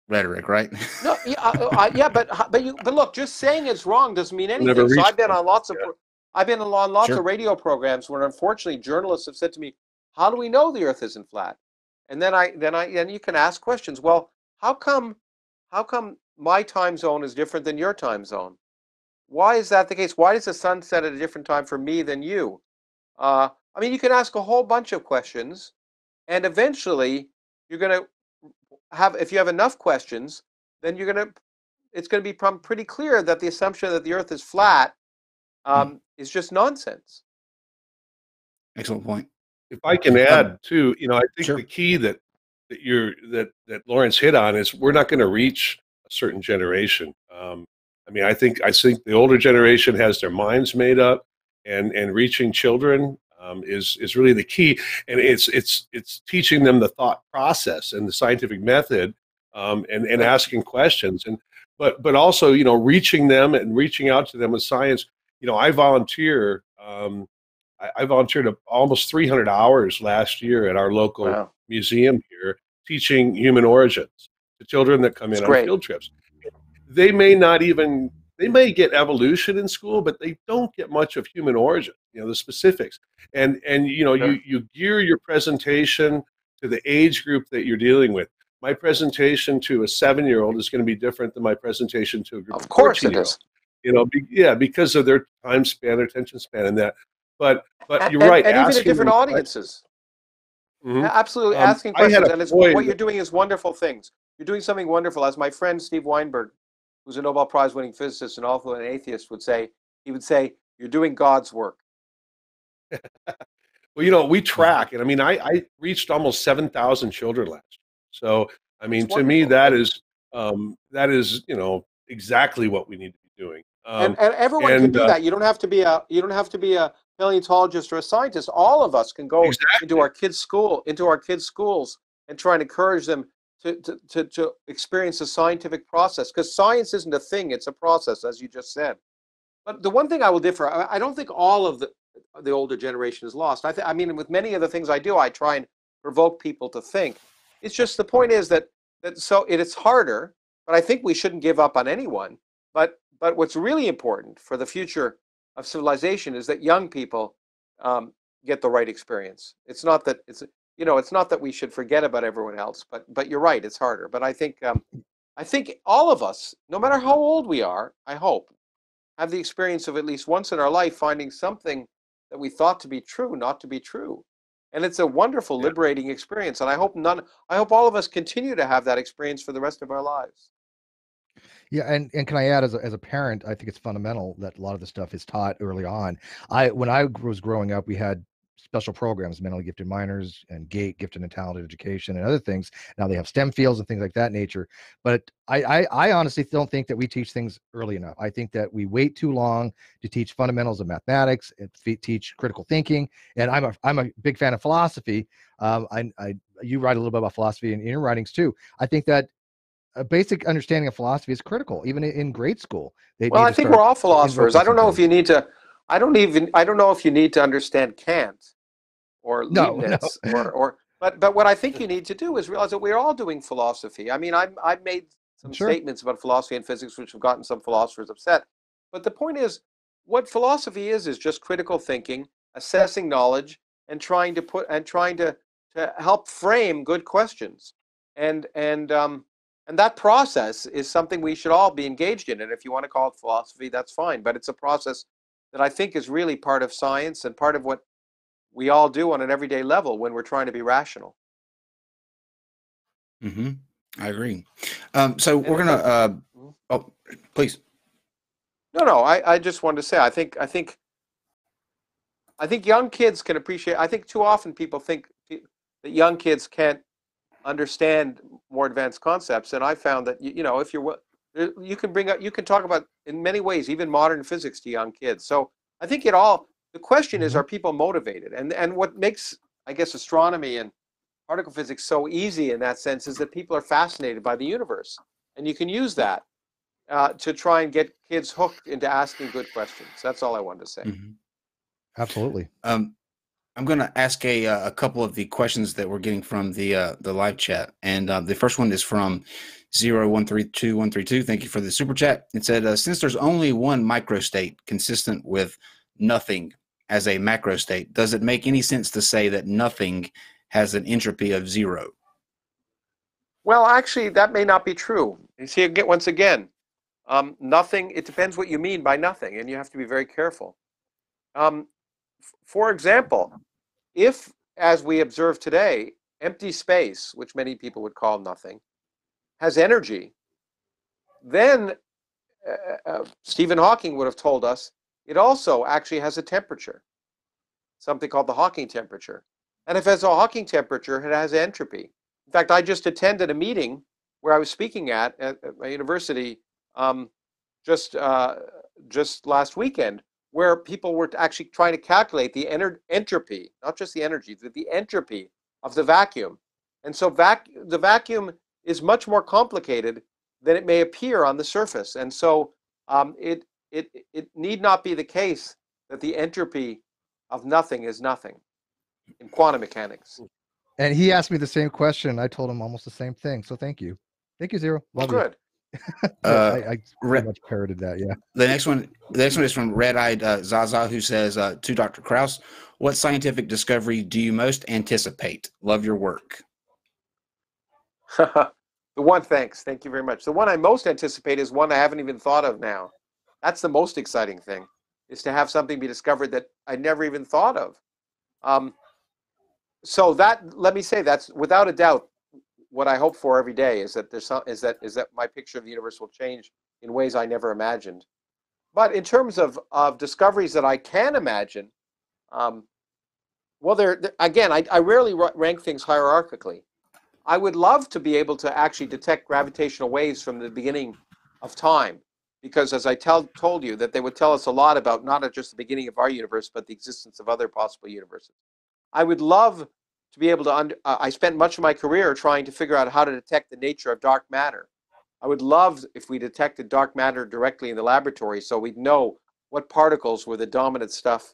rhetoric, right? No, yeah, but look, just saying it's wrong doesn't mean anything. So I've been on lots of radio programs where, unfortunately, journalists have said to me, "How do we know the Earth isn't flat?" And then you can ask questions. Well, how come my time zone is different than your time zone? Why is that the case? Why does the sun set at a different time for me than you? I mean, you can ask a whole bunch of questions, and eventually you're going to have, if you have enough questions, then it's going to become pretty clear that the assumption that the Earth is flat is just nonsense. Excellent point. If I can add too, I think Sure. the key that Lawrence hit on is we're not going to reach a certain generation. I think the older generation has their minds made up, and reaching children is really the key, and it's teaching them the thought process and the scientific method, and asking questions, but also reaching them and reaching out to them with science. I volunteer. I volunteered almost 300 hours last year at our local museum here, teaching human origins to children that come in on field trips. They may get evolution in school, but they don't get much of human origin, the specifics. And you gear your presentation to the age group that you're dealing with. My presentation to a 7-year-old is going to be different than my presentation to a group of 14-year-olds. Because of their time span, their attention span, and that. But you're right. And even at different audiences. Mm-hmm. Absolutely, asking questions. And what you're doing is wonderful things. You're doing something wonderful. As my friend Steve Weinberg, who's a Nobel Prize-winning physicist and also an atheist, would say, you're doing God's work. Well, we track, and I reached almost 7,000 children last year. So, to me, that is exactly what we need to be doing. And everyone can do that. You don't have to be a paleontologist or a scientist. All of us can go into our kids' schools, and try and encourage them to experience the scientific process. Because science isn't a thing; it's a process, as you just said. But the one thing I will differ, I don't think all of the older generation is lost. With many of the things I do, I try and provoke people to think. It's just the point is that it's harder, but I think we shouldn't give up on anyone. But what's really important for the future of civilization is that young people get the right experience. It's not that we should forget about everyone else, but you're right, it's harder. But I think all of us, no matter how old we are, I hope, have the experience of at least once in our life finding something that we thought to be true, not to be true. And it's a wonderful, liberating experience. And I hope all of us continue to have that experience for the rest of our lives. Yeah, and can I add, as a parent, I think it's fundamental that a lot of this stuff is taught early on. When I was growing up, we had special programs, mentally gifted minors and gifted and talented education and other things. Now they have STEM fields and things like that nature. But I honestly don't think that we teach things early enough. I think that we wait too long to teach fundamentals of mathematics and teach critical thinking. And I'm a big fan of philosophy. You write a little bit about philosophy in your writings too. I think that a basic understanding of philosophy is critical, even in grade school. I think we're all philosophers. I don't know if you need to. I don't know if you need to understand Kant or Leibniz but what I think you need to do is realize that we're all doing philosophy. I've made some statements about philosophy and physics which have gotten some philosophers upset. But the point is, what philosophy is just critical thinking, assessing knowledge, and trying to help frame good questions. And that process is something we should all be engaged in. And if you want to call it philosophy, that's fine. But it's a process that I think is really part of science and part of what we all do on an everyday level when we're trying to be rational. Mm-hmm. I agree. So we're going to... oh, please. No, I just wanted to say, I think young kids can appreciate... I think too often people think that young kids can't understand more advanced concepts, and I found that if you can talk about in many ways even modern physics to young kids. So I think the question is, are people motivated? And what makes, I guess, astronomy and particle physics so easy in that sense is that people are fascinated by the universe, and you can use that to try and get kids hooked into asking good questions. That's all I wanted to say. Mm-hmm. Absolutely. I'm going to ask a couple of the questions that we're getting from the live chat. And the first one is from 0132-132. Thank you for the super chat. It said, since there's only one microstate consistent with nothing as a macro state, does it make any sense to say that nothing has an entropy of 0? Well, actually, that may not be true. You see, once again, nothing, it depends what you mean by nothing, and you have to be very careful. For example, if, as we observe today, empty space, which many people would call nothing, has energy, then Stephen Hawking would have told us it also actually has a temperature. something called the Hawking temperature. And if it has a Hawking temperature, it has entropy. In fact, I just attended a meeting where I was speaking at my university just last weekend, where people were actually trying to calculate the entropy, not just the energy, the entropy of the vacuum. And so the vacuum is much more complicated than it may appear on the surface. And so it need not be the case that the entropy of nothing is nothing in quantum mechanics. And he asked me the same question. I told him almost the same thing. So thank you. Thank you, Zero. Love you. Good. I pretty much parroted that, yeah. The next one is from Red-Eyed Zaza, who says, to Dr. Krauss, what scientific discovery do you most anticipate? Love your work. Thank you very much. The one I most anticipate is one I haven't even thought of now. That's the most exciting thing, is to have something be discovered that I never even thought of. So let me say, that's without a doubt what I hope for every day, is that that my picture of the universe will change in ways I never imagined. But in terms of discoveries that I can imagine, well, again, I rarely rank things hierarchically. I would love to be able to actually detect gravitational waves from the beginning of time, because as I told you, that they would tell us a lot about not just the beginning of our universe, but the existence of other possible universes. I would love to be able to, I spent much of my career trying to figure out how to detect the nature of dark matter. I would love if we detected dark matter directly in the laboratory, so we'd know what particles were the dominant stuff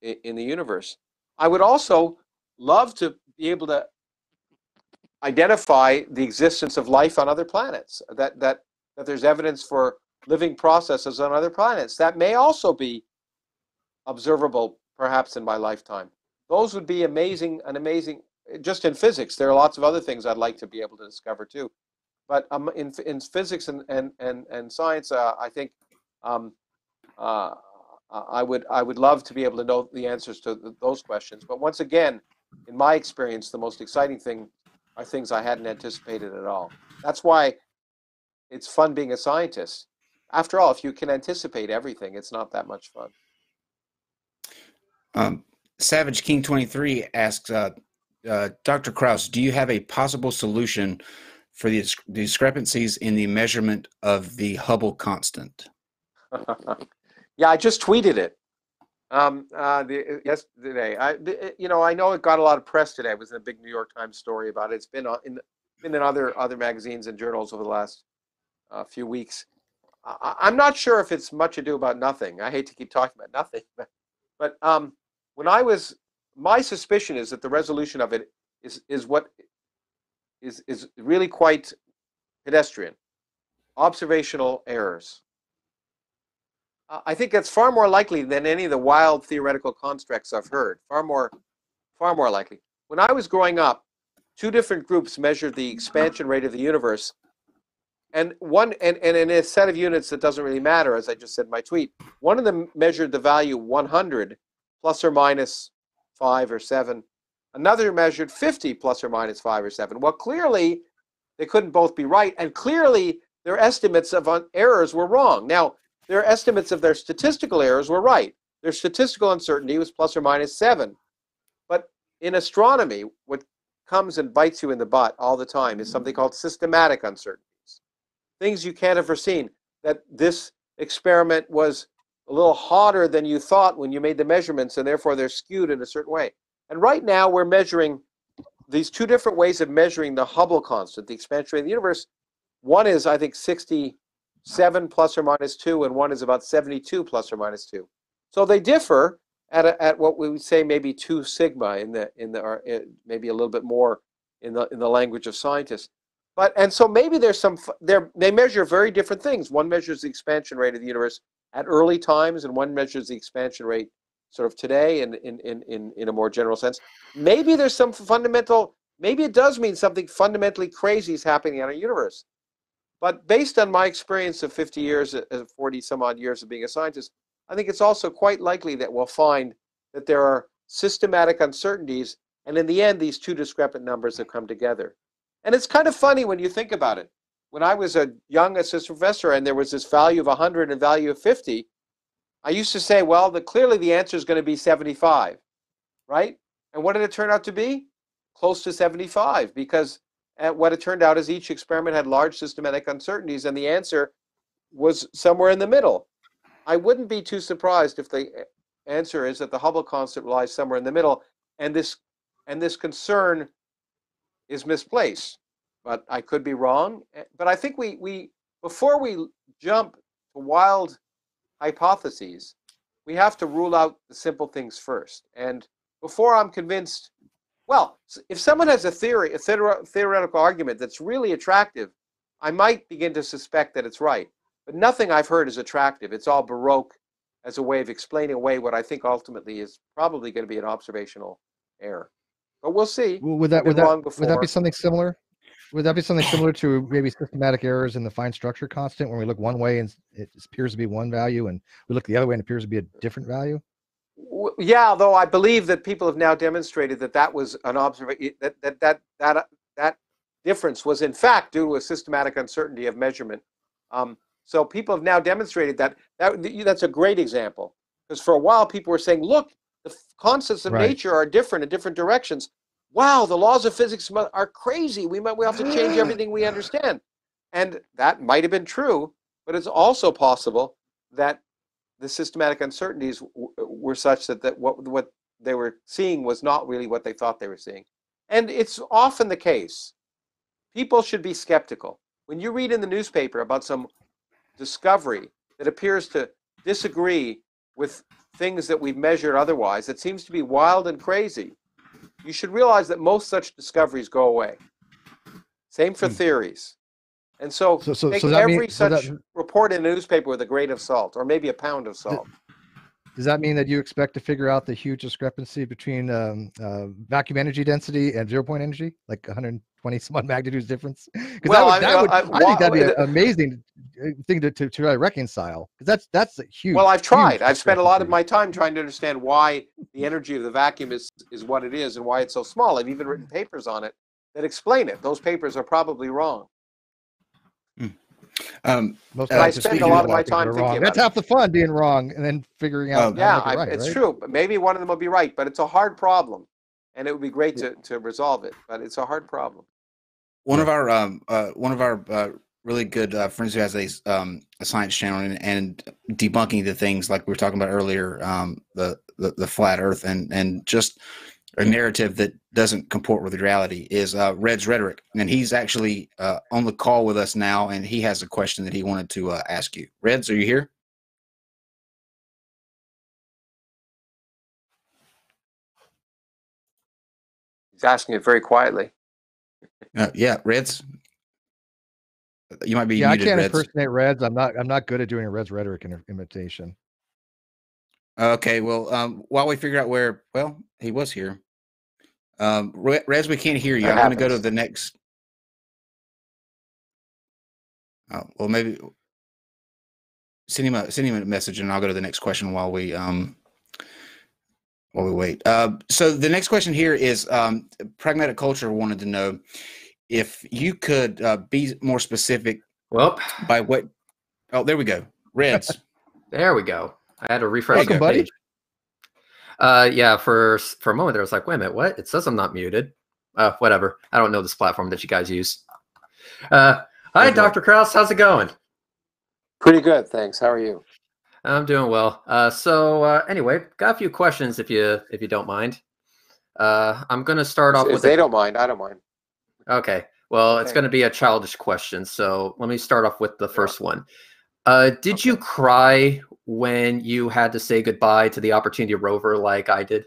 in the universe. I would also love to be able to identify the existence of life on other planets, that there's evidence for living processes on other planets. That may also be observable perhaps in my lifetime. Those would be amazing, just in physics. There are lots of other things I'd like to be able to discover too. But in physics and science, I think I would love to be able to know the answers to those questions. But once again, in my experience, the most exciting thing are things I hadn't anticipated at all. That's why it's fun being a scientist. After all, if you can anticipate everything, it's not that much fun. Savage King 23 asks, Dr. Krauss, do you have a possible solution for the discrepancies in the measurement of the Hubble constant? Yeah, I just tweeted it yesterday. I know it got a lot of press today. It was in a big New York Times story about it. It's been in other magazines and journals over the last few weeks. I'm not sure if it's much ado about nothing. I hate to keep talking about nothing, but my suspicion is that the resolution of it is what is really quite pedestrian. Observational errors. I think that's far more likely than any of the wild theoretical constructs I've heard. Far more likely. When I was growing up, two different groups measured the expansion rate of the universe, and in a set of units that doesn't really matter, as I just said in my tweet. One of them measured the value 100 plus or minus 5 or 7. Another measured 50 plus or minus 5 or 7. Well, clearly they couldn't both be right, and clearly their estimates of errors were wrong. Now, their estimates of their statistical errors were right. Their statistical uncertainty was plus or minus 7. But in astronomy, what comes and bites you in the butt all the time is something called systematic uncertainties. Things you can't have foreseen, that this experiment was a little hotter than you thought when you made the measurements, and therefore they're skewed in a certain way. And right now we're measuring these two different ways of measuring the Hubble constant, the expansion rate of the universe. One is, I think, 67 plus or minus 2, and one is about 72 plus or minus 2. So they differ at what we would say maybe 2 sigma or maybe a little bit more in the language of scientists. And so maybe they measure very different things. One measures the expansion rate of the universe at early times, and one measures the expansion rate sort of today in a more general sense. Maybe there's some maybe it does mean something fundamentally crazy is happening in our universe. But based on my experience of 50 years, 40 some odd years of being a scientist, I think it's also quite likely that we'll find that there are systematic uncertainties, and in the end, these two discrepant numbers have come together. And it's kind of funny when you think about it. When I was a young assistant professor and there was this value of 100 and value of 50, I used to say, well, clearly the answer is going to be 75, right? And what did it turn out to be? Close to 75, because what it turned out is each experiment had large systematic uncertainties, and the answer was somewhere in the middle. I wouldn't be too surprised if the answer is that the Hubble constant lies somewhere in the middle, and this concern is misplaced. But I could be wrong. But I think we before we jump to wild hypotheses, we have to rule out the simple things first. And before I'm convinced, well, if someone has a theory, a theoretical argument that's really attractive, I might begin to suspect that it's right. But nothing I've heard is attractive. It's all Baroque as a way of explaining away what I think ultimately is probably going to be an observational error. But we'll see. Would that be something similar? Would that be something similar to maybe systematic errors in the fine structure constant, when we look one way and it appears to be one value, and we look the other way and it appears to be a different value? Yeah, though I believe that people have now demonstrated that that was an observation, that difference was in fact due to a systematic uncertainty of measurement. So people have now demonstrated that's a great example, because for a while people were saying, look, the constants of nature are different in different directions. Wow, the laws of physics are crazy. We have to change everything we understand. And that might have been true, but it's also possible that the systematic uncertainties were such that what they were seeing was not really what they thought they were seeing. And it's often the case. People should be skeptical. When you read in the newspaper about some discovery that appears to disagree with things that we've measured otherwise, it seems to be wild and crazy, you should realize that most such discoveries go away. Same for theories. And so take every such report in a newspaper with a grain of salt, or maybe a pound of salt. Does that mean that you expect to figure out the huge discrepancy between vacuum energy density and 0-point energy, like 120 some odd magnitudes difference? Because I think that'd be an amazing thing to try to reconcile. Because that's a huge. Well, I've tried. I've spent a lot of my time trying to understand why the energy of the vacuum is what it is and why it's so small. I've even written papers on it that explain it. Those papers are probably wrong. I spend a lot of my time thinking about that's half the fun, being wrong and then figuring out. It's true. But maybe one of them will be right, but it's a hard problem, and it would be great to resolve it. But it's a hard problem. One of our really good friends who has a science channel and debunking the things like we were talking about earlier, the flat Earth and just a narrative that doesn't comport with reality is Red's Rhetoric. And he's actually on the call with us now, and he has a question that he wanted to ask you. Reds, are you here? He's asking it very quietly. Yeah, Reds. You might be muted, I can't Reds. impersonate Reds. I'm not good at doing a Red's Rhetoric imitation. Okay, well, while we figure out where, well, he was here. Rez, we can't hear you. I'm going to go to the next. Oh, well, maybe send him a message, and I'll go to the next question while we wait. So the next question here is Pragmatic Culture wanted to know if you could be more specific. Well, by what? Oh, there we go. Reds. There we go. I had to refresh the page. Yeah, for a moment there, I was like, wait a minute, what? It says I'm not muted. Whatever. I don't know this platform that you guys use. Hi, Dr. Krauss. How's it going? Pretty good, thanks. How are you? I'm doing well. Anyway, got a few questions if you don't mind. I'm going to start off with. If they don't mind, I don't mind. Okay. Well, it's going to be a childish question, so let me start off with the first one. Did you cry when you had to say goodbye to the Opportunity rover like I did?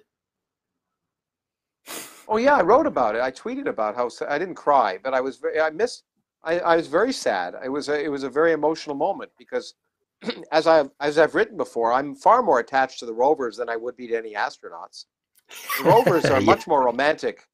Oh yeah, I wrote about it. I tweeted about how I didn't cry, but I was very sad. It was a very emotional moment because as I've written before, I'm far more attached to the rovers than I would be to any astronauts. The rovers are much more romantic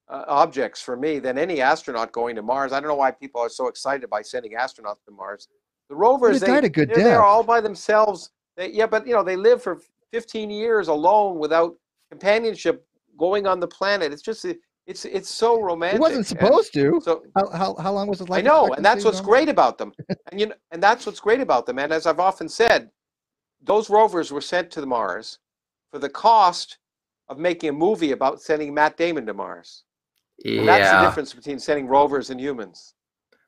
objects for me than any astronaut going to Mars. I don't know why people are so excited by sending astronauts to Mars. The rovers, they're all by themselves. But they live for 15 years alone without companionship going on the planet. It's just it's so romantic. It wasn't supposed to. So how long was it like? I know, and that's what's great about them. And that's what's great about them. And as I've often said, those rovers were sent to Mars for the cost of making a movie about sending Matt Damon to Mars. Yeah. And that's the difference between sending rovers and humans.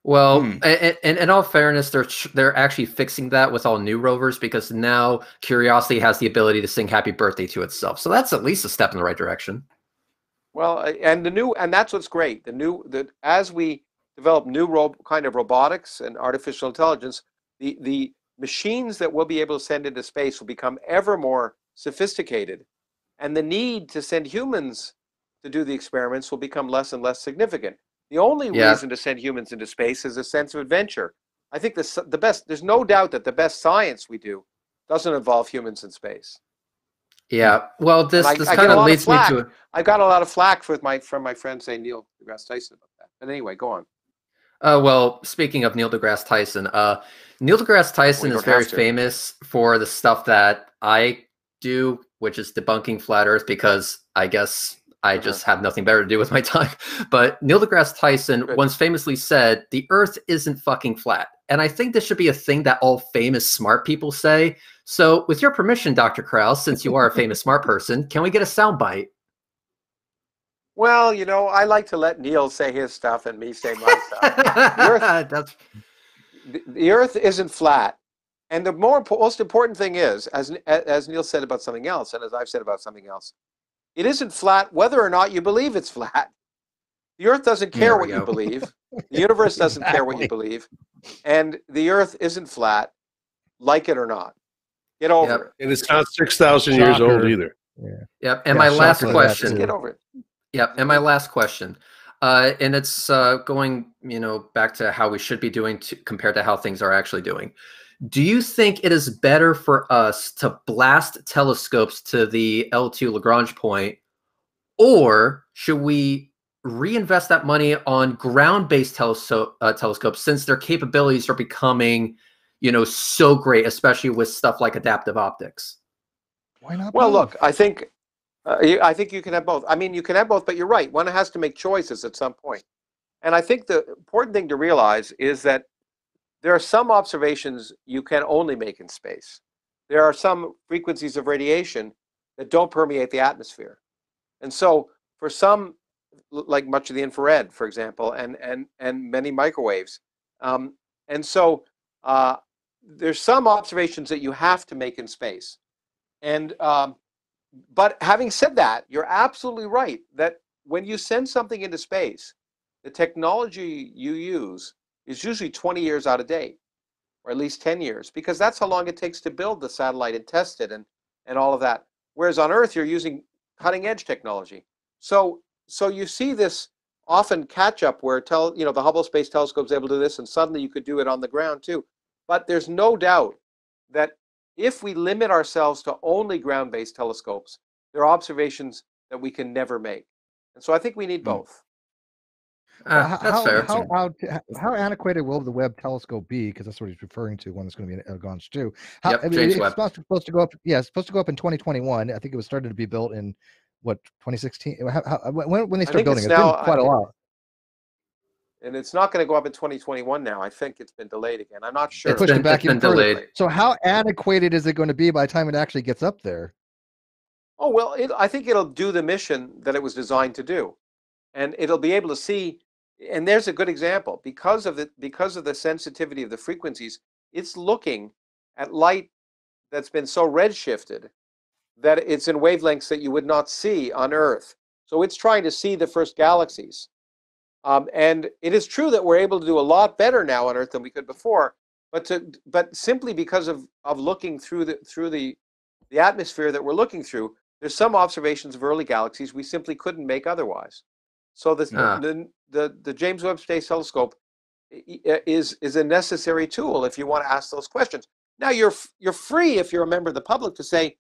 Well, and in all fairness, they're actually fixing that with all new rovers, because now Curiosity has the ability to sing Happy Birthday to itself. So that's at least a step in the right direction. Well, and that's what's great. As we develop new kind of robotics and artificial intelligence, the machines that we'll be able to send into space will become ever more sophisticated, and the need to send humans to do the experiments will become less and less significant. The only reason to send humans into space is a sense of adventure. I think there's no doubt that the best science we do doesn't involve humans in space. Yeah, well, this kind of leads me to. I got a lot of flack from my friend, say Neil deGrasse Tyson, about that. But anyway, go on. Well, speaking of Neil deGrasse Tyson, Neil deGrasse Tyson is very famous for the stuff that I do, which is debunking flat Earth, because I guess I just have nothing better to do with my time. But Neil deGrasse Tyson once famously said, "The Earth isn't fucking flat." And I think this should be a thing that all famous smart people say. So with your permission, Dr. Krauss, since you are a famous smart person, can we get a soundbite? Well, I like to let Neil say his stuff and me say my stuff. The Earth isn't flat. And the most important thing is, as Neil said about something else, and as I've said about something else, it isn't flat whether or not you believe it's flat. The Earth doesn't care what you believe. The universe doesn't care what you believe. And the Earth isn't flat, like it or not. Get over it. And it's not 6,000 years old either. Yeah. Yep. And my last question. Get over it. Yep. And my last question. And it's going, back to how we should be doing compared to how things are actually doing. Do you think it is better for us to blast telescopes to the L2 Lagrange point, or should we reinvest that money on ground-based telescopes, since their capabilities are becoming, so great, especially with stuff like adaptive optics? Why not? Well, look, I think you can have both. I mean, you can have both, but you're right. One has to make choices at some point. And I think the important thing to realize is that there are some observations you can only make in space. There are some frequencies of radiation that don't permeate the atmosphere. And so for some, like much of the infrared, for example, and many microwaves. And so there's some observations that you have to make in space. And but having said that, you're absolutely right that when you send something into space, the technology you use is usually 20 years out of date, or at least 10 years, because that's how long it takes to build the satellite and test it and all of that. Whereas on Earth, you're using cutting edge technology. So you see this often catch up where the Hubble Space Telescope is able to do this, and suddenly you could do it on the ground too. But there's no doubt that if we limit ourselves to only ground-based telescopes, there are observations that we can never make. And so I think we need both. That's fair. How antiquated will the Webb telescope be? Because that's what he's referring to when it's going to be Lagrange 2. James Webb. It's supposed to go up. Yeah, it's supposed to go up in 2021. I think it was started to be built in 2016. When they start building it, it's been quite a while. And it's not going to go up in 2021 now. I think it's been delayed again. I'm not sure. They pushed it back in delayed. So how antiquated is it going to be by the time it actually gets up there? Oh, well, I think it'll do the mission that it was designed to do. And it'll be able to see, and there's a good example, because of the sensitivity of the frequencies, it's looking at light that's been so redshifted that it's in wavelengths that you would not see on Earth. So it's trying to see the first galaxies. And it is true that we're able to do a lot better now on Earth than we could before, but simply because of looking through the atmosphere that we're looking through, there's some observations of early galaxies we simply couldn't make otherwise. So the James Webb Space Telescope is a necessary tool if you want to ask those questions. Now you're free, if you're a member of the public, to say,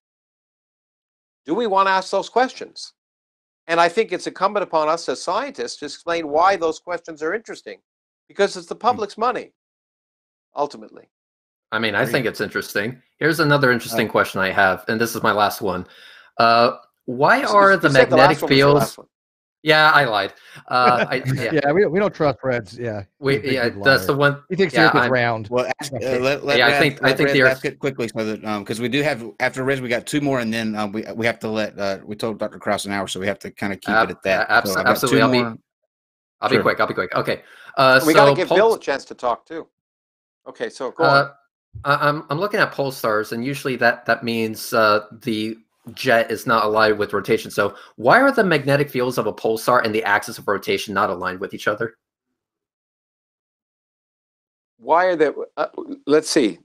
do we want to ask those questions? And I think it's incumbent upon us as scientists to explain why those questions are interesting, because it's the public's money, ultimately. I mean, I think it's interesting. Here's another interesting question I have, and this is my last one. Why are the magnetic fields? Yeah, I lied. Yeah, we don't trust Red's. Yeah, that's the one. He thinks the Earth is round. Well, I think the Earth. Ask it quickly so that because we do have after Reds we got 2 more, and then we have to let we told Dr. Krauss an hour, so we have to kind of keep it at that. Absolutely, I'll be quick. Okay. We got to give Bill a chance to talk too. Okay, so go on. I'm looking at pulsars, and usually that means the jet is not aligned with rotation. So why are the magnetic fields of a pulsar and the axis of rotation not aligned with each other? Why are they? Let's see.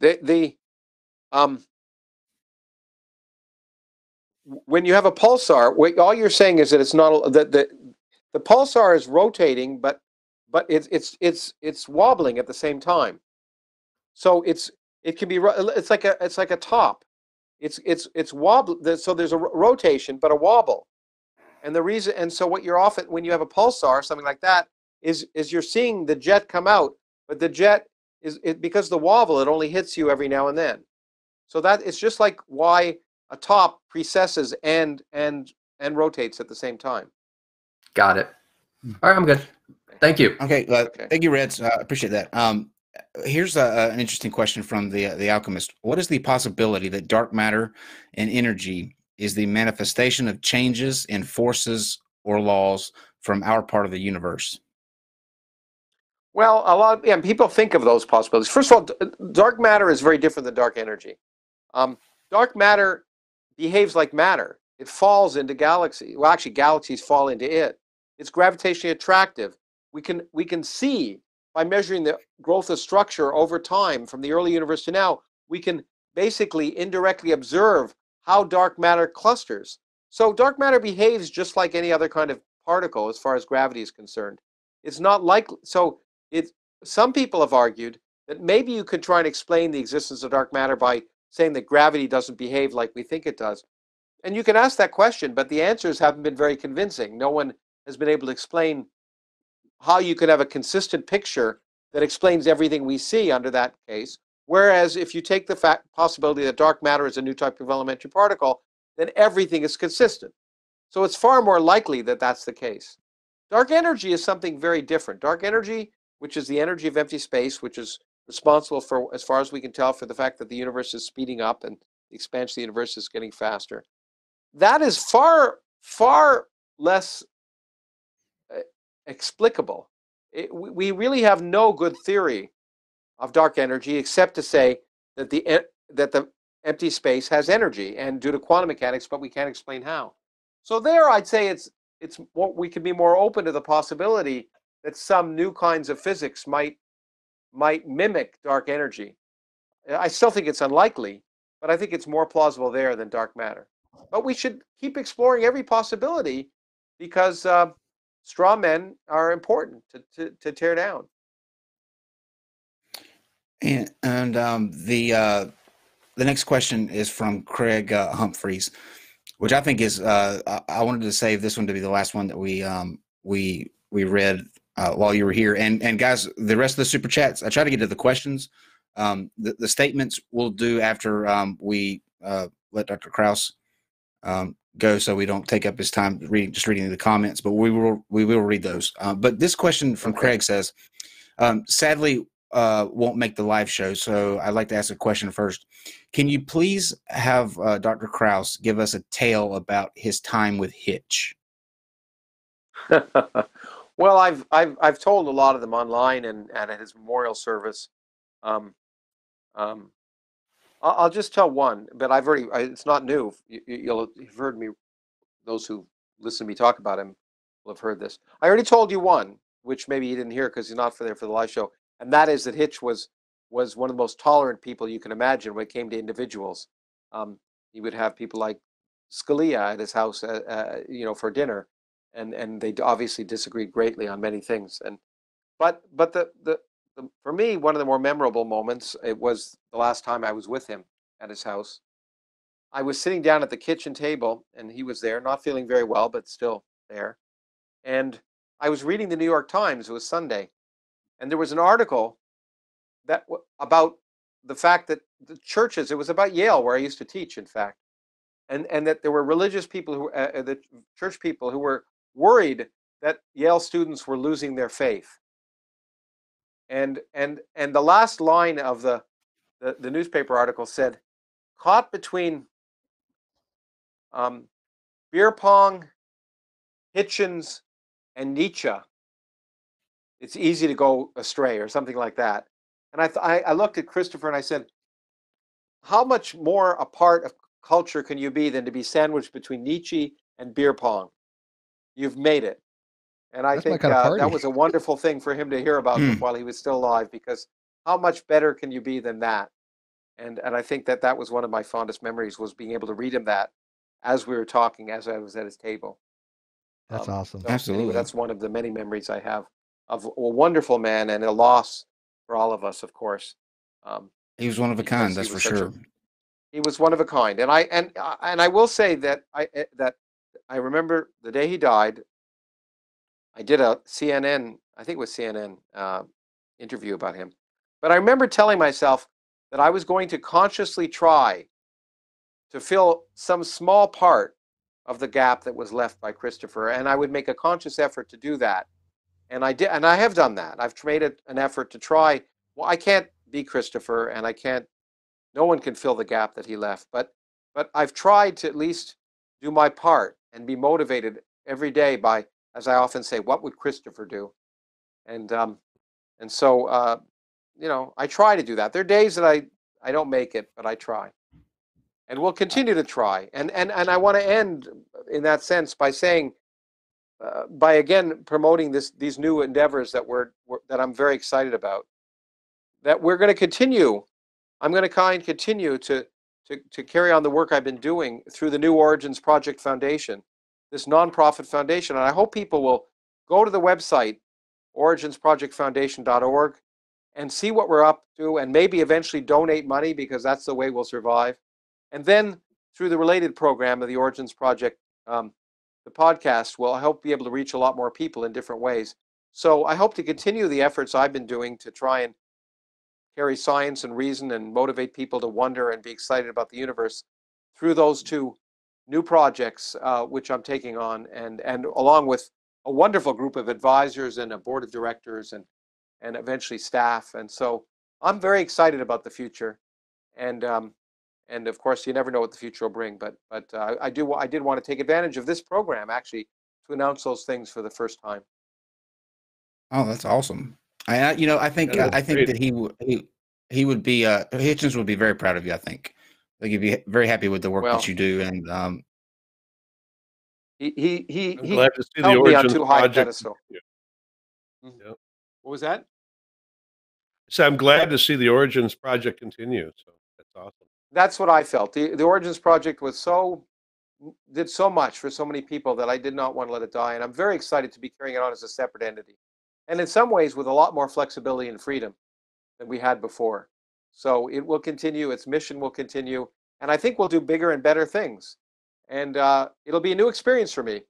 When you have a pulsar, all you're saying is that it's not that the pulsar is rotating, but it's wobbling at the same time. So it can be it's like a top. It's wobble. So there's a rotation, but a wobble. And the reason, and so what you're often when you have a pulsar, something like that, is you're seeing the jet come out, but the jet because the wobble, it only hits you every now and then. So that it's just like why a top precesses and rotates at the same time. Got it. All right, I'm good. Thank you. Okay, thank you, Reds. I appreciate that. Here's an interesting question from the alchemist. What is the possibility that dark matter and energy is the manifestation of changes in forces or laws from our part of the universe? Well, a lot of people think of those possibilities. First of all, dark matter is very different than dark energy. Dark matter behaves like matter. It falls into galaxies. Well, actually, galaxies fall into it. It's gravitationally attractive. We can see by measuring the growth of structure over time from the early universe to now, we can basically indirectly observe how dark matter clusters. So dark matter behaves just like any other kind of particle as far as gravity is concerned. It's not like so. Some people have argued that maybe you could try and explain the existence of dark matter by saying that gravity doesn't behave like we think it does. And you can ask that question, but the answers haven't been very convincing. No one has been able to explain how you could have a consistent picture that explains everything we see under that case. Whereas if you take the possibility that dark matter is a new type of elementary particle, then everything is consistent. So it's far more likely that that's the case. Dark energy is something very different. Dark energy, which is the energy of empty space, which is responsible for, as far as we can tell, for the fact that the universe is speeding up and the expansion of the universe is getting faster. That is far, far less explicable. We really have no good theory of dark energy except to say that the empty space has energy, and due to quantum mechanics, but we can't explain how. So there, I'd say it's what we could be more open to the possibility that some new kinds of physics might mimic dark energy. I still think it's unlikely, but I think it's more plausible there than dark matter. But we should keep exploring every possibility because straw men are important to tear down. And the next question is from Craig Humphreys, which I think is I wanted to save this one to be the last one that we read while you were here. And guys, the rest of the super chats, I try to get to the questions. The statements we'll do after we let Dr. Krauss go, so we don't take up his time reading the comments. But we will read those. But this question from Craig says, sadly, won't make the live show, so I'd like to ask a question first. Can you please have Dr. Krauss give us a tale about his time with Hitch? Well, I've told a lot of them online and at his memorial service. I'll just tell one, but it's not new. You've heard me. Those who listen to me talk about him will have heard this. I already told you one, which maybe you didn't hear because he's not there for the live show. And that is that Hitch was one of the most tolerant people you can imagine when it came to individuals. He would have people like Scalia at his house, for dinner, and they obviously disagreed greatly on many things. But for me, one of the more memorable moments, it was the last time I was with him at his house. I was sitting down at the kitchen table, and he was there, not feeling very well, but still there. And I was reading the New York Times. It was Sunday. And there was an article about the fact that the churches, it was about Yale, where I used to teach, in fact, and that there were religious people the church people who were worried that Yale students were losing their faith. And the last line of the newspaper article said, caught between beer pong, Hitchens, and Nietzsche, it's easy to go astray, or something like that. And I looked at Christopher and I said, how much more a part of culture can you be than to be sandwiched between Nietzsche and beer pong? You've made it. And I think that was a wonderful thing for him to hear about while he was still alive, because how much better can you be than that? And I think that was one of my fondest memories, was being able to read him that as we were talking, as I was at his table. That's awesome. So Absolutely. Anyway, that's one of the many memories I have of a wonderful man, and a loss for all of us, of course. He was one of a kind, that's for sure. He was one of a kind, and I will say that I remember the day he died. I did a CNN, I think it was CNN, interview about him. But I remember telling myself that I was going to consciously try to fill some small part of the gap that was left by Christopher, and I would make a conscious effort to do that. And I did, and I have done that. I've made an effort to try. Well, I can't be Christopher, and no one can fill the gap that he left. But I've tried to at least do my part and be motivated every day by, as I often say, what would Christopher do? And so you know, I try to do that. There are days that I don't make it, but I try, and we'll continue to try. And I want to end in that sense by saying, by again promoting these new endeavors that that I'm very excited about, that we're going to continue. I'm going to continue to carry on the work I've been doing through the New Origins Project Foundation, this nonprofit foundation. And I hope people will go to the website, originsprojectfoundation.org, and see what we're up to, and maybe eventually donate money, because that's the way we'll survive. And then through the related program of the Origins Project, the podcast will help be able to reach a lot more people in different ways. So I hope to continue the efforts I've been doing to try and carry science and reason and motivate people to wonder and be excited about the universe through those two new projects, which I'm taking on, and along with a wonderful group of advisors and a board of directors and eventually staff. And so I'm very excited about the future. And of course, you never know what the future will bring. But I did want to take advantage of this program, actually, to announce those things for the first time. Oh, that's awesome. I think that he would be Hitchens would be very proud of you. I think he'd be very happy with the work that you do. And I'm glad to see the Origins Project. What was that? So I'm glad to see the Origins Project continue. So that's awesome. That's what I felt. The Origins Project did so much for so many people that I did not want to let it die. And I'm very excited to be carrying it on as a separate entity. And in some ways with a lot more flexibility and freedom than we had before. So it will continue, its mission will continue, and I think we'll do bigger and better things. And it'll be a new experience for me,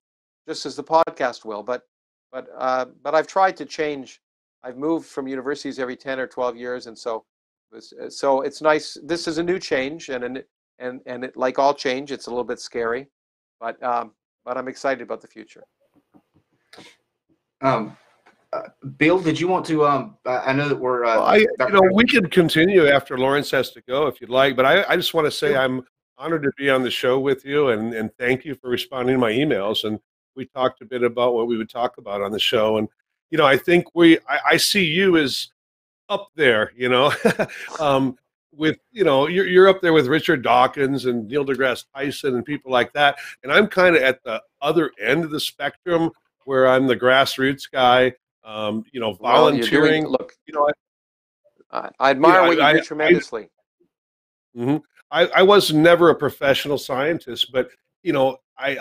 just as the podcast will. But I've tried to change. I've moved from universities every 10 or 12 years, and so it's nice. This is a new change, and it, like all change, it's a little bit scary, but I'm excited about the future. Bill, did you want to? I know that we're. We could continue after Lawrence has to go if you'd like, but I just want to say I'm honored to be on the show with you, and thank you for responding to my emails. And we talked a bit about what we would talk about on the show, and I think I see you as up there, with you're up there with Richard Dawkins and Neil deGrasse Tyson and people like that, and I'm kind of at the other end of the spectrum where I'm the grassroots guy. Volunteering. Look, I admire what you do tremendously. I was never a professional scientist, but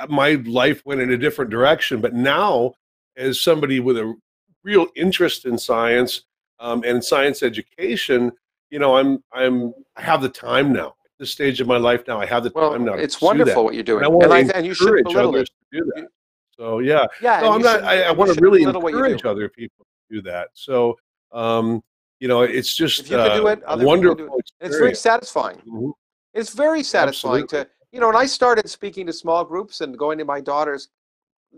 my life went in a different direction. But now, as somebody with a real interest in science and science education, I have the time now. At this stage of my life now, I have the time now. It's wonderful what you're doing, and you should belittle it. To do that. So yeah. No, I'm not. I want to really encourage other people to do that. So it's just if you can do it, a wonderful experience. It's very satisfying. It's very satisfying to and I started speaking to small groups and going to my daughter's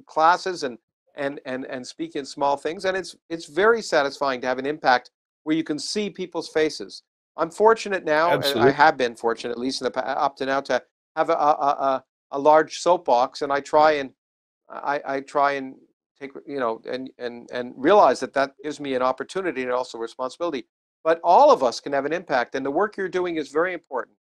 classes, and and speak in small things, and it's very satisfying to have an impact where you can see people's faces. I'm fortunate now, Absolutely. I have been fortunate, at least in the up to now, to have a large soapbox, and I try and take, and realize that gives me an opportunity and also responsibility. But all of us can have an impact, and the work you're doing is very important.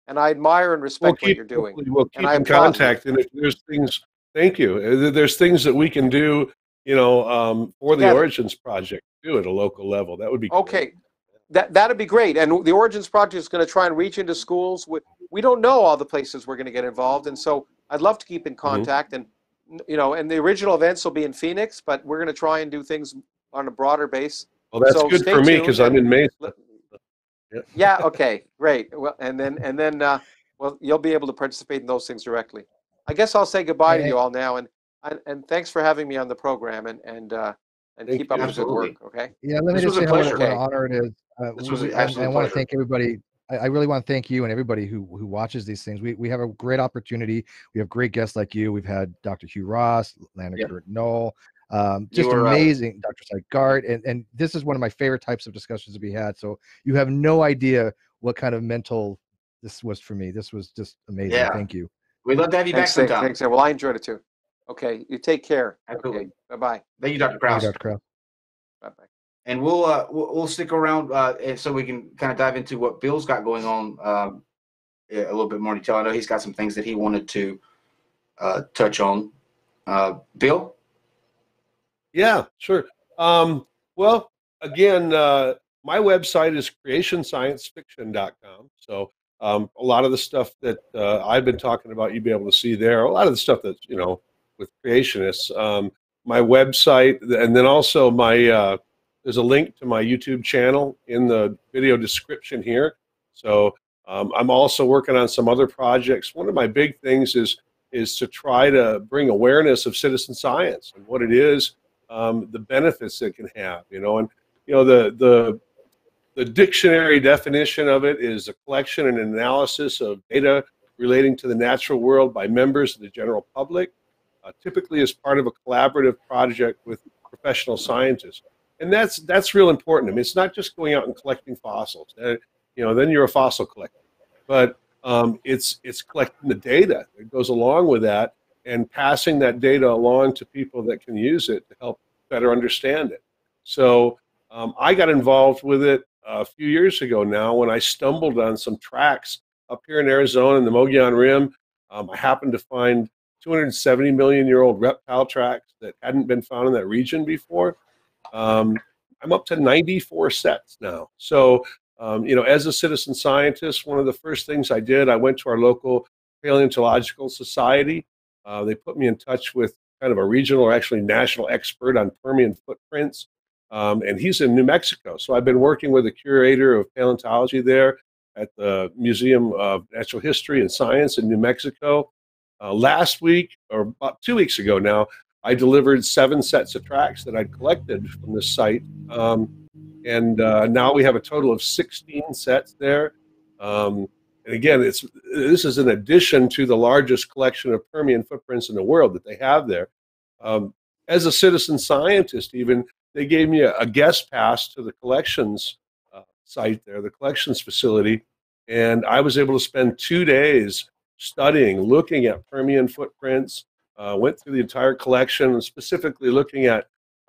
And I admire and respect what you're doing. We'll keep in contact, and if there's things, thank you. There's things that we can do, for the Origins Project, do at a local level. That would be okay. That'd be great. And the Origins Project is going to try and reach into schools. We don't know all the places we're going to get involved, and so I'd love to keep in contact. And and the original events will be in Phoenix, but we're going to try and do things on a broader base. Well, that's good for me because I'm in Mesa. Yeah. Okay. Great. Well, and then, well, you'll be able to participate in those things directly. I guess I'll say goodbye to you all now, and thanks for having me on the program, and keep up the good work. Okay. Yeah. Let me just say what an honor it is. This was an absolute I want to thank everybody. I really want to thank you and everybody who watches these things. We have a great opportunity. We have great guests like you. We've had Dr. Hugh Ross, Leonard Knoll, just amazing, Dr. Sykes-Gart, and this is one of my favorite types of discussions to be had. So you have no idea what kind of mental this was for me. This was just amazing. Yeah. Thank you. We'd love to have you back sometime. Thanks. Well, I enjoyed it too. Okay, you take care. Absolutely. Okay, bye-bye. Thank you, Dr. Krauss. Thank you, Dr. Krauss. Bye-bye. And we'll stick around so we can kind of dive into what Bill's got going on a little bit more detail. I know he's got some things that he wanted to touch on. Bill? Yeah, sure. Well, again, my website is creationsciencefiction.com. So a lot of the stuff that I've been talking about, you'll be able to see there. A lot of the stuff that's, with creationists. My website, and then also my there's a link to my YouTube channel in the video description here. So I'm also working on some other projects. One of my big things is to try to bring awareness of citizen science and what it is, the benefits it can have, the dictionary definition of it is a collection and analysis of data relating to the natural world by members of the general public, typically as part of a collaborative project with professional scientists. And that's real important. I mean, it's not just going out and collecting fossils. Then you're a fossil collector. But it's collecting the data that goes along with that and passing that data along to people that can use it to help better understand it. So I got involved with it a few years ago now when I stumbled on some tracks up here in Arizona in the Mogollon Rim. I happened to find 270 million-year-old reptile tracks that hadn't been found in that region before. I'm up to 94 sets now. So, as a citizen scientist, one of the first things I did, I went to our local paleontological society. They put me in touch with kind of a regional or actually national expert on Permian footprints. And he's in New Mexico. So I've been working with the curator of paleontology there at the Museum of Natural History and Science in New Mexico. Last week, or about 2 weeks ago now, I delivered 7 sets of tracks that I'd collected from this site. And now we have a total of 16 sets there. And again, this is in addition to the largest collection of Permian footprints in the world that they have there. As a citizen scientist, even, they gave me a guest pass to the collections site there, the collections facility. And I was able to spend 2 days studying, looking at Permian footprints, went through the entire collection, and specifically looking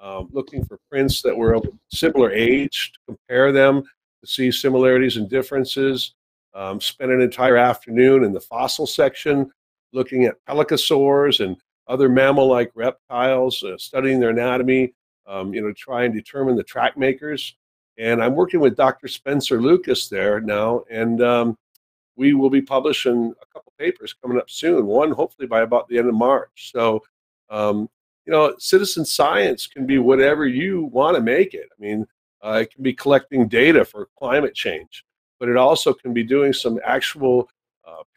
for prints that were of similar age, to compare them, to see similarities and differences. Spent an entire afternoon in the fossil section, looking at pelycosaurs and other mammal-like reptiles, studying their anatomy, try and determine the track makers. And I'm working with Dr. Spencer Lucas there now, and we will be publishing a couple papers coming up soon, one hopefully by about the end of March. So, citizen science can be whatever you want to make it. I mean, it can be collecting data for climate change, but it also can be doing some actual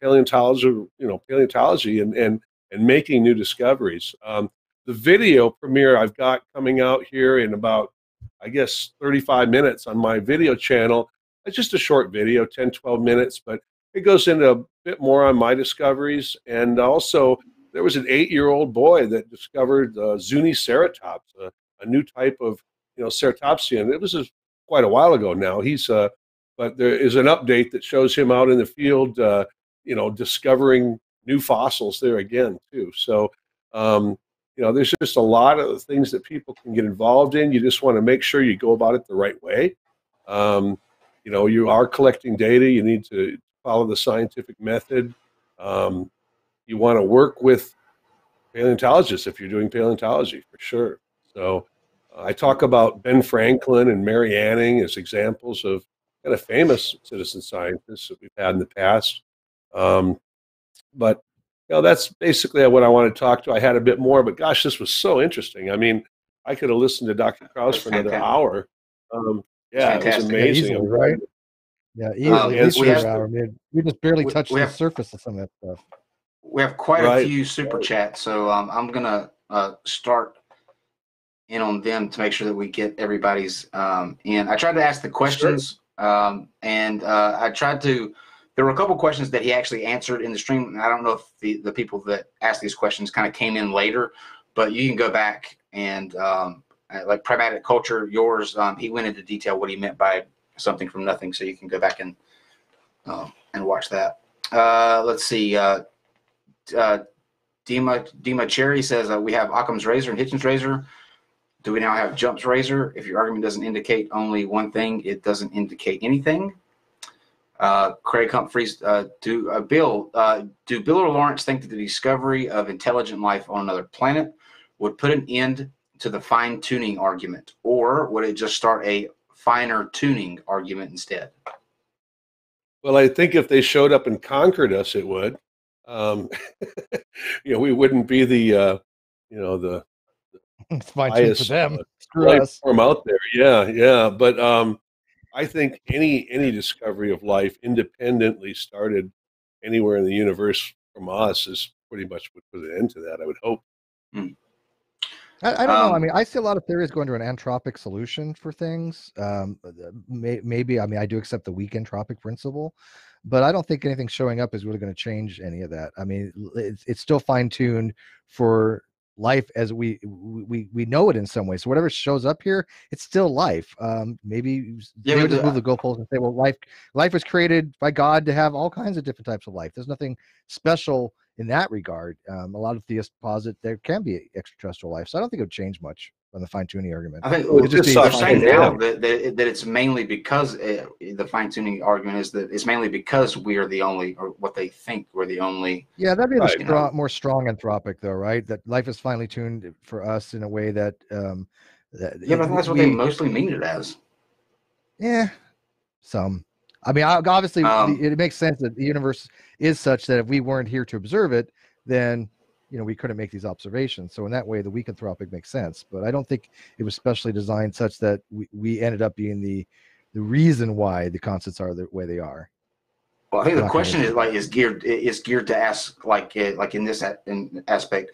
paleontology and making new discoveries. The video premiere I've got coming out here in about, I guess, 35 minutes on my video channel. It's just a short video, 10, 12 minutes, but it goes into a bit more on my discoveries. And also, there was an 8-year-old boy that discovered Zuniceratops, a new type of ceratopsian. It was quite a while ago now. But there is an update that shows him out in the field, discovering new fossils there again too. So there's just a lot of things that people can get involved in. You just want to make sure you go about it the right way. You are collecting data. You need to follow the scientific method. You want to work with paleontologists if you're doing paleontology, for sure. So I talk about Ben Franklin and Mary Anning as examples of kind of famous citizen scientists that we've had in the past. But that's basically what I want to talk to. I had a bit more, but gosh, this was so interesting. I mean, I could have listened to Dr. Krauss for another hour. It was amazing. Yeah, easily, right? Yeah, easily. At least an hour. We just barely touched the surface of some of that stuff. We have quite a few super chats, so I'm gonna start in on them to make sure that we get everybody's in. I tried to ask the questions, and I tried to. There were a couple questions that he actually answered in the stream, and I don't know if the people that asked these questions kind of came in later, but you can go back and like pragmatic culture, yours. He went into detail what he meant by something from nothing, so you can go back and watch that. Let's see. Dima Cherry says we have Occam's razor and Hitchens razor. Do we now have Jump's razor? If your argument doesn't indicate only one thing, it doesn't indicate anything. Craig Humphreys, do Bill or Lawrence think that the discovery of intelligent life on another planet would put an end to the fine-tuning argument, or would it just start a finer tuning argument instead? Well, I think if they showed up and conquered us, it would. We wouldn't be the highest for them. Life form out there. Yeah. But I think any discovery of life independently started anywhere in the universe from us is pretty much would put an end to that, I would hope. I don't know. I mean, I see a lot of theories going to an anthropic solution for things. Maybe, I mean, I do accept the weak entropic principle, but I don't think anything showing up is really going to change any of that. I mean, it's still fine-tuned for life as we know it in some way. So whatever shows up here, it's still life. Maybe they'll just move the goalposts and say, well, life was created by God to have all kinds of different types of life. There's nothing special in that regard. A lot of theists posit there can be extraterrestrial life. So I don't think it would change much on the fine-tuning argument. I think they're saying now that it's mainly because the fine-tuning argument is that it's mainly because we are the only, or what they think we're the only. Yeah, that'd be the more strong anthropic, though, right? That life is finely tuned for us in a way that. But I think that's what they mostly mean it as. Yeah, some. I mean, obviously, it makes sense that the universe is such that if we weren't here to observe it, then we couldn't make these observations. So in that way, the weak anthropic makes sense. But I don't think it was specially designed such that we ended up being the reason why the constants are the way they are. Well, I think the question is geared to ask like in this aspect,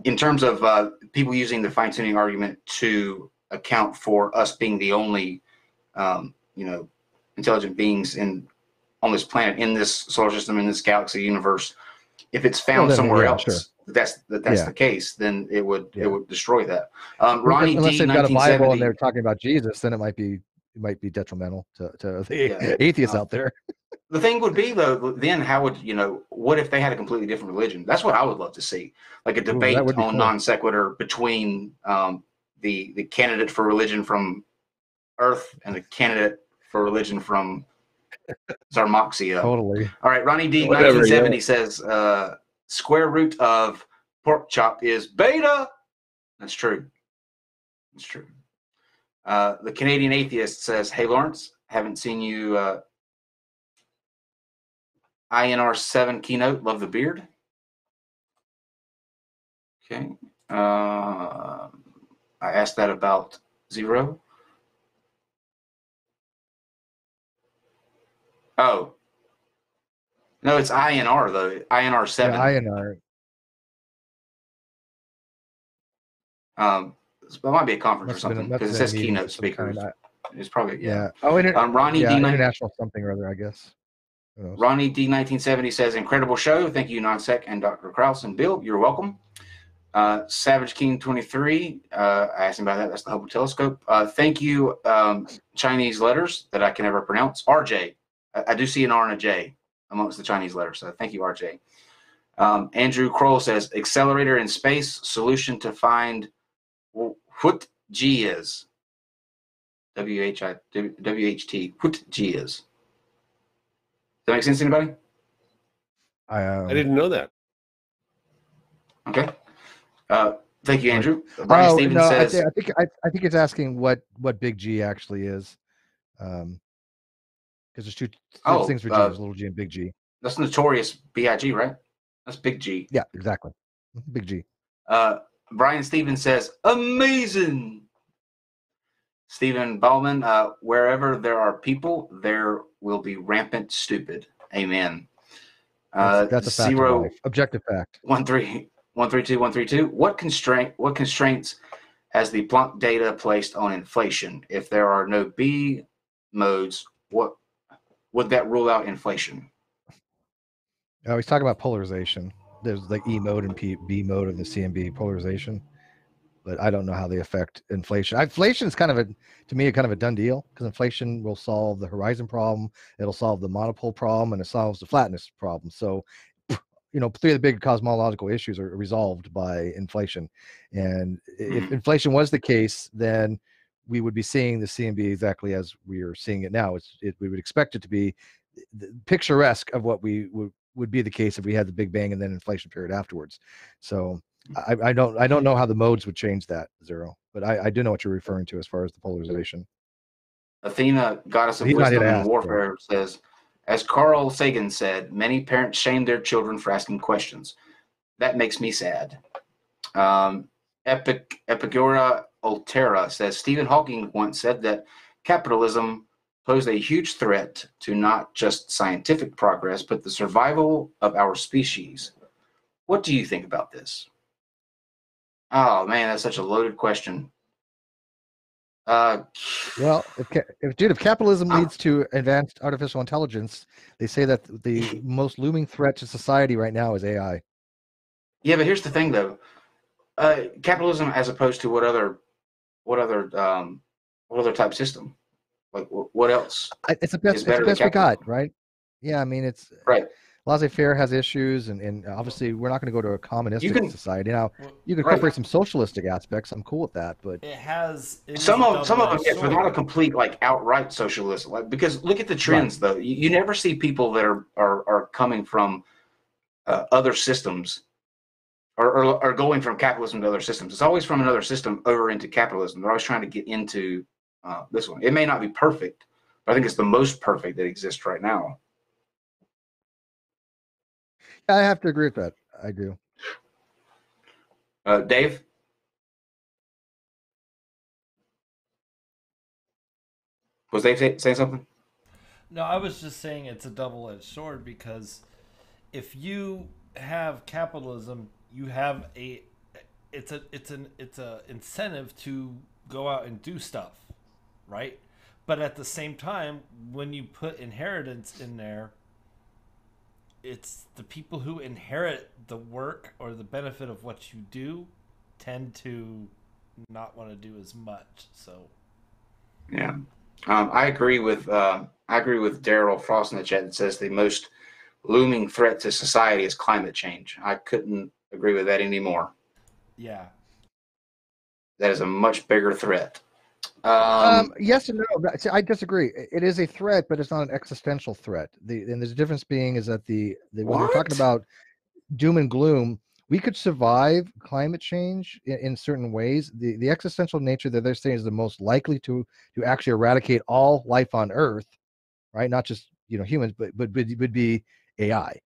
in terms of people using the fine tuning argument to account for us being the only intelligent beings on this planet, in this solar system, in this galaxy universe. If it's found somewhere else, sure. that's the case, then it would destroy that. Ronnie Unless D, they've got a Bible and they're talking about Jesus, then it might be detrimental to the atheists out there. The thing would be, though, then how would what if they had a completely different religion? That's what I would love to see, like a debate on cool. non sequitur between the candidate for religion from Earth and the candidate for religion from Zarmoxia. Totally. All right, Ronnie D, 1970 says square root of pork chop is beta. That's true. That's true. The Canadian atheist says, "Hey Lawrence, haven't seen you INR 7 keynote. Love the beard." Okay. I asked that about Zero. Oh. No, it's INR though. INR 7. Yeah, INR. It might be a conference or something because it says keynote speakers. It's probably Oh, Ronnie D9. international something or other, I guess. Ronnie D1970 says, incredible show. Thank you, Nonsec and Dr. Krauss and Bill. You're welcome. Savage King 23, I asked him about that. That's the Hubble telescope. Thank you, Chinese letters that I can never pronounce. RJ. I do see an R and a J amongst the Chinese letters. So thank you, RJ. Andrew Kroll says, accelerator in space, solution to find what G is. WHT. What G is. Does that make sense to anybody? I didn't know that. Okay. Thank you, Andrew. Brian Stevens says, I think it's asking what big G actually is, because there's two things for G. There's little G and big G. That's notorious BIG, right? That's big G. Yeah, exactly. Big G. Brian Stevens says, amazing. Stephen Ballman, wherever there are people, there will be rampant stupid. Amen. That's a fact of life. Objective fact. 132. What constraints has the Planck data placed on inflation? If there are no B modes, what would that rule out inflation? He's talking about polarization. There's like E mode and B mode of the CMB polarization, but I don't know how they affect inflation. Inflation is kind of a done deal, because inflation will solve the horizon problem, it'll solve the monopole problem, and it solves the flatness problem. So, three of the big cosmological issues are resolved by inflation. And if inflation was the case, then we would be seeing the CMB exactly as we are seeing it now. We would expect it to be picturesque of what would be the case if we had the Big Bang and then inflation period afterwards. So I don't know how the modes would change that, Zero, but I do know what you're referring to as far as the polarization. Athena, goddess of wisdom and warfare, says, as Carl Sagan said, many parents shame their children for asking questions. That makes me sad. Epicura Altera says, Stephen Hawking once said that capitalism posed a huge threat to not just scientific progress, but the survival of our species. What do you think about this? Oh, man, that's such a loaded question. Well, if capitalism leads to advanced artificial intelligence, they say that the most looming threat to society right now is AI. Yeah, but here's the thing, though. Capitalism, as opposed to what other type system? Like what else? It's the best we got, right? Yeah, I mean, it's right. Laissez-faire has issues, and obviously we're not going to go to a communistic society. Now, you can incorporate some socialistic aspects. I'm cool with that, but it has some of them, yes, but not a complete outright socialism. Because look at the trends, though. You never see people that are coming from other systems or going from capitalism to other systems. It's always from another system over into capitalism. They're always trying to get into this one. It may not be perfect, but I think it's the most perfect that exists right now. I have to agree with that. I do. Dave? Was Dave saying something? No, I was just saying it's a double-edged sword, because if you have capitalism, you have it's a incentive to go out and do stuff, right? But at the same time, when you put inheritance in there, it's the people who inherit the work or the benefit of what you do tend to not want to do as much. So, yeah, I agree with Daryl Frost in the chat that says the most looming threat to society is climate change. I couldn't agree with that anymore. Yeah, that is a much bigger threat. Yes and no. I disagree. It is a threat, but it's not an existential threat. And there's a difference being is that when we're talking about doom and gloom, we could survive climate change in certain ways. The existential nature that they're saying is the most likely to actually eradicate all life on Earth, right? Not just humans, but would be AI.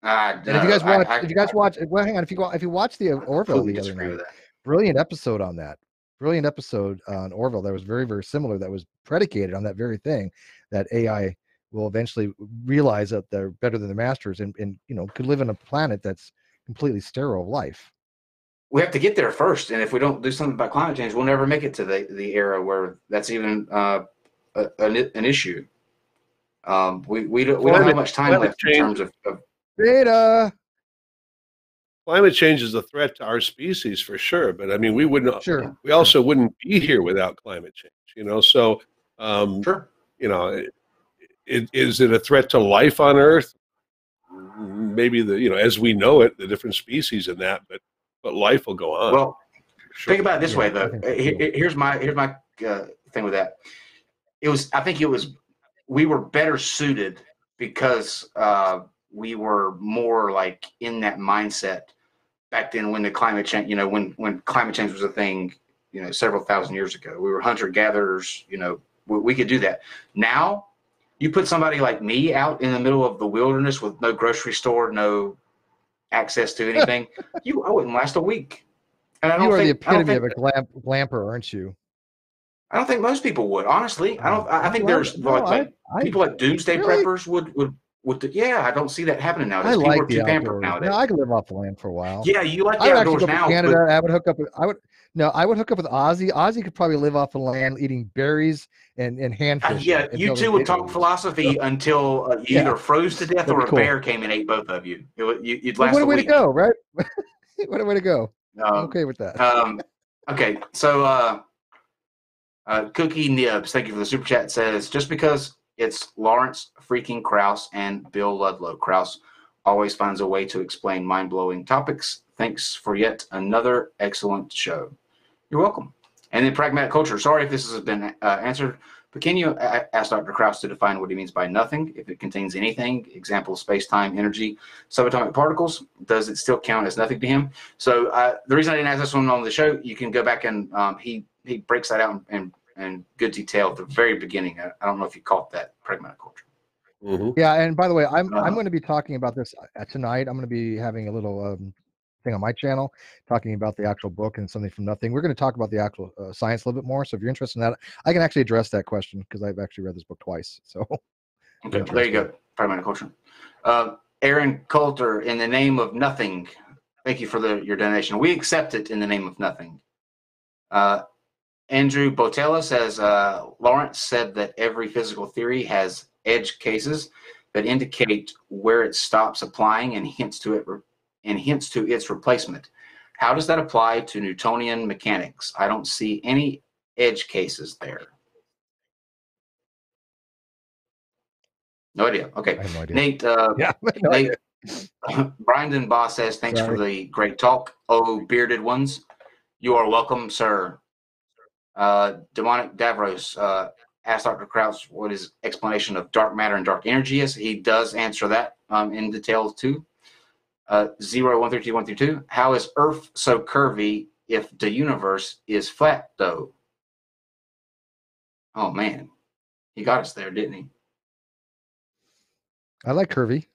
No, if you guys watch, well, hang on. If you watch the Orville the other night, brilliant episode on that. Brilliant episode on Orville that was very, very similar, that was predicated on that very thing, that AI will eventually realize that they're better than the masters and could live on a planet that's completely sterile of life. We have to get there first, and if we don't do something about climate change, we'll never make it to the era where that's even an issue. We don't have much time left in terms of data. Climate change is a threat to our species for sure, but I mean, we wouldn't. Sure. We also wouldn't be here without climate change. So sure. Is it a threat to life on Earth? Maybe as we know it, the different species in that, but life will go on. Well, think about it this way though. Here's my thing with that. I think we were better suited because we were more like in that mindset back then when the climate change, when climate change was a thing, several thousand years ago. We were hunter-gatherers, we could do that. Now, you put somebody like me out in the middle of the wilderness with no grocery store, no access to anything, I wouldn't last a week. And you are the epitome of a glamper, aren't you? I don't think most people would, honestly. I think there's people like doomsday preppers would. Yeah, I don't see that happening nowadays. I like people are too pampered nowadays. No, I could live off the land for a while. Yeah, you like the outdoors now. Canada, I would hook up with. I would hook up with Ozzy. Ozzy could probably live off the land, eating berries and handfish. Yeah, you two would talk philosophy until you either froze to death or a bear came and ate both of you. You'd last what a way to go, right? What a way to go. I'm okay with that. Okay, so Cookie Nibs, thank you for the super chat. Says just because it's Lawrence freaking Krauss and Bill Ludlow. Krauss always finds a way to explain mind-blowing topics. Thanks for yet another excellent show. You're welcome. And then pragmatic culture. Sorry if this has been answered, but can you ask Dr. Krauss to define what he means by nothing? If it contains anything, example, space-time, energy, subatomic particles, does it still count as nothing to him? So the reason I didn't ask this one on the show, you can go back and he breaks that out in good detail at the very beginning. I don't know if you caught that, pragmatic culture. Mm-hmm. Yeah, and by the way, I'm going to be talking about this tonight. I'm going to be having a little thing on my channel talking about the actual book and something from nothing. We're going to talk about the actual science a little bit more. So if you're interested in that, I can actually address that question because I've actually read this book twice. So okay, there you go. Pragmatic culture. Aaron Coulter, in the name of nothing. Thank you for your donation. We accept it in the name of nothing. Andrew Botella says, Lawrence said that every physical theory has edge cases that indicate where it stops applying and hints to its replacement. How does that apply to Newtonian mechanics? I don't see any edge cases there. No idea. Okay. I have no idea. Nate, Nate Brandon Boss says, thanks for the great talk. Oh, bearded ones. You are welcome, sir. Demonic Davros asked Dr. Krauss what his explanation of dark matter and dark energy is. He does answer that in detail too. 0132 how is Earth so curvy if the universe is flat though? Oh man, he got us there, didn't he? I like curvy.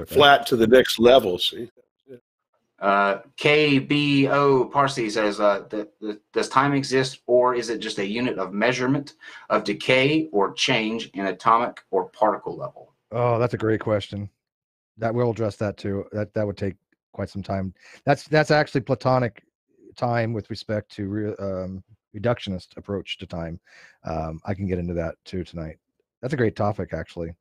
Flat to the next level, see? KBO Parsi says, does time exist, or is it just a unit of measurement of decay or change in atomic or particle level? Oh, that's a great question. That we'll address that too. That would take quite some time. That's actually Platonic time with respect to reductionist approach to time. I can get into that too tonight. That's a great topic, actually.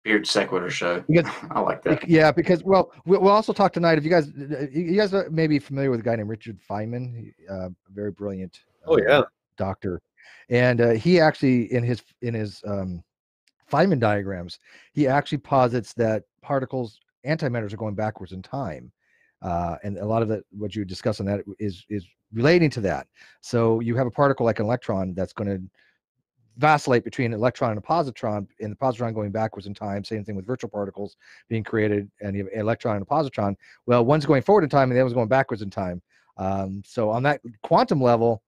Beard sequitur show. Because, I like that. Yeah, because we'll also talk tonight. If you guys are maybe familiar with a guy named Richard Feynman, a very brilliant doctor, and he actually in his Feynman diagrams, he actually posits that particles, antimatters, are going backwards in time, and a lot of that what you discuss on that is relating to that. So you have a particle like an electron that's going to vacillate between an electron and a positron, and the positron going backwards in time. Same thing with virtual particles being created, and you have an electron and a positron. Well, one's going forward in time and the other's going backwards in time. So on that quantum level,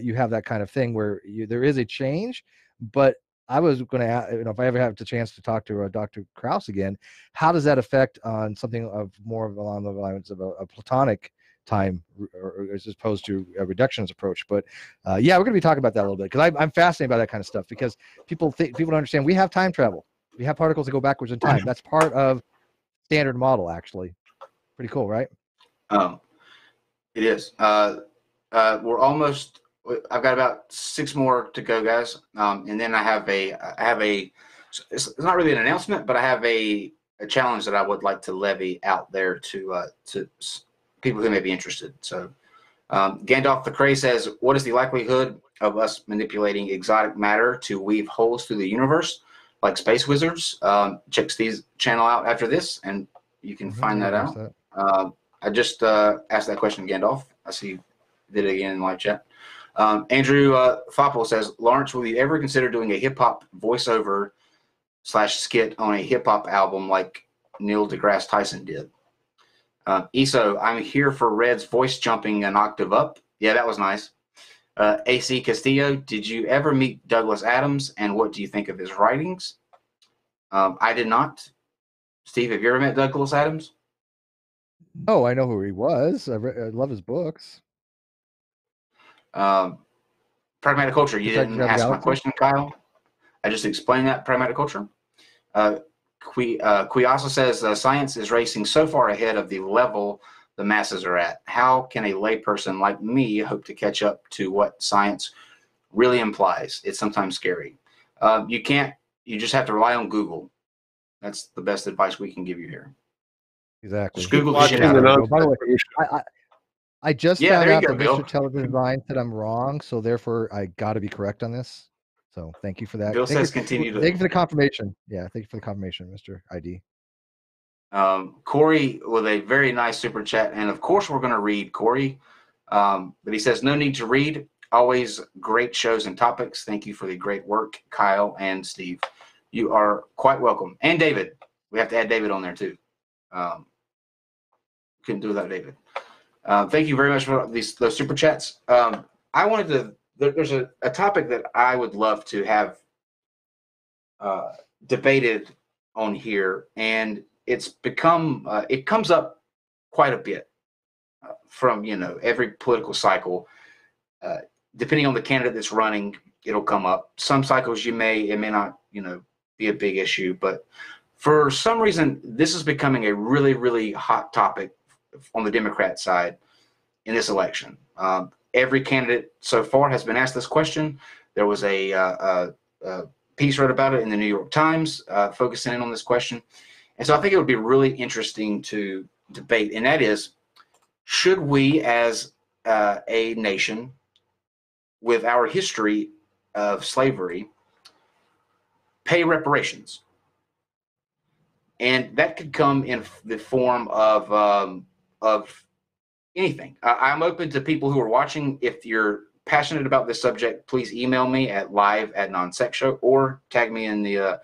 you have that kind of thing where there is a change. But I was going to, if I ever have the chance to talk to Dr. Krauss again, how does that affect on something of more along the lines of a Platonic time, or as opposed to a reductionist approach? But yeah, we're going to be talking about that a little bit because I'm fascinated by that kind of stuff, because people don't understand we have time travel. We have particles that go backwards in time. That's part of standard model, actually. Pretty cool, right? It is. We're almost. I've got about 6 more to go, guys, and then I have a it's not really an announcement, but I have a challenge that I would like to levy out there to people who may be interested. So Gandalf the Cray says, what is the likelihood of us manipulating exotic matter to weave holes through the universe like space wizards? Check Steve's channel out after this, and you can find that out. I just asked that question, Gandalf. I see you did it again in live chat. Andrew Foppel says, Lawrence, will you ever consider doing a hip-hop voiceover / skit on a hip-hop album like Neil deGrasse Tyson did? ESO, I'm here for Red's voice jumping an octave up. Yeah, that was nice. AC Castillo, did you ever meet Douglas Adams, and what do you think of his writings? I did not. Steve, have you ever met Douglas Adams? Oh, I know who he was. I love his books. Pragmatic culture. You didn't ask my question, Kyle. I just explained that. Pragmatic culture. Quiasa says science is racing so far ahead of the level the masses are at. How can a layperson like me hope to catch up to what science really implies? It's sometimes scary. You can't. You just have to rely on Google. That's the best advice we can give you here. Exactly. Just Google the shit out of it. By the way, I just found out that Mr. Television Design said I'm wrong, so therefore I got to be correct on this. So thank you for that. Bill says continue to. Thank you for the confirmation. Yeah, thank you for the confirmation, Mr. ID. Corey with a very nice super chat, and of course we're going to read Corey. But he says no need to read. Always great shows and topics. Thank you for the great work, Kyle and Steve. You are quite welcome. And David. We have to add David on there too. Couldn't do without David. Thank you very much for those super chats. I wanted to. There's a topic that I would love to have debated on here, and it's become it comes up quite a bit from every political cycle. Depending on the candidate that's running, it'll come up. Some cycles it may not be a big issue, but for some reason this is becoming a really, really hot topic on the Democrat side in this election. Every candidate so far has been asked this question. There was a piece read about it in the New York Times focusing in on this question. And so I think it would be really interesting to debate, and that is, should we as a nation with our history of slavery pay reparations? And that could come in the form of anything. I'm open to people who are watching. If you're passionate about this subject, please email me at live@nonsexshow or tag me in the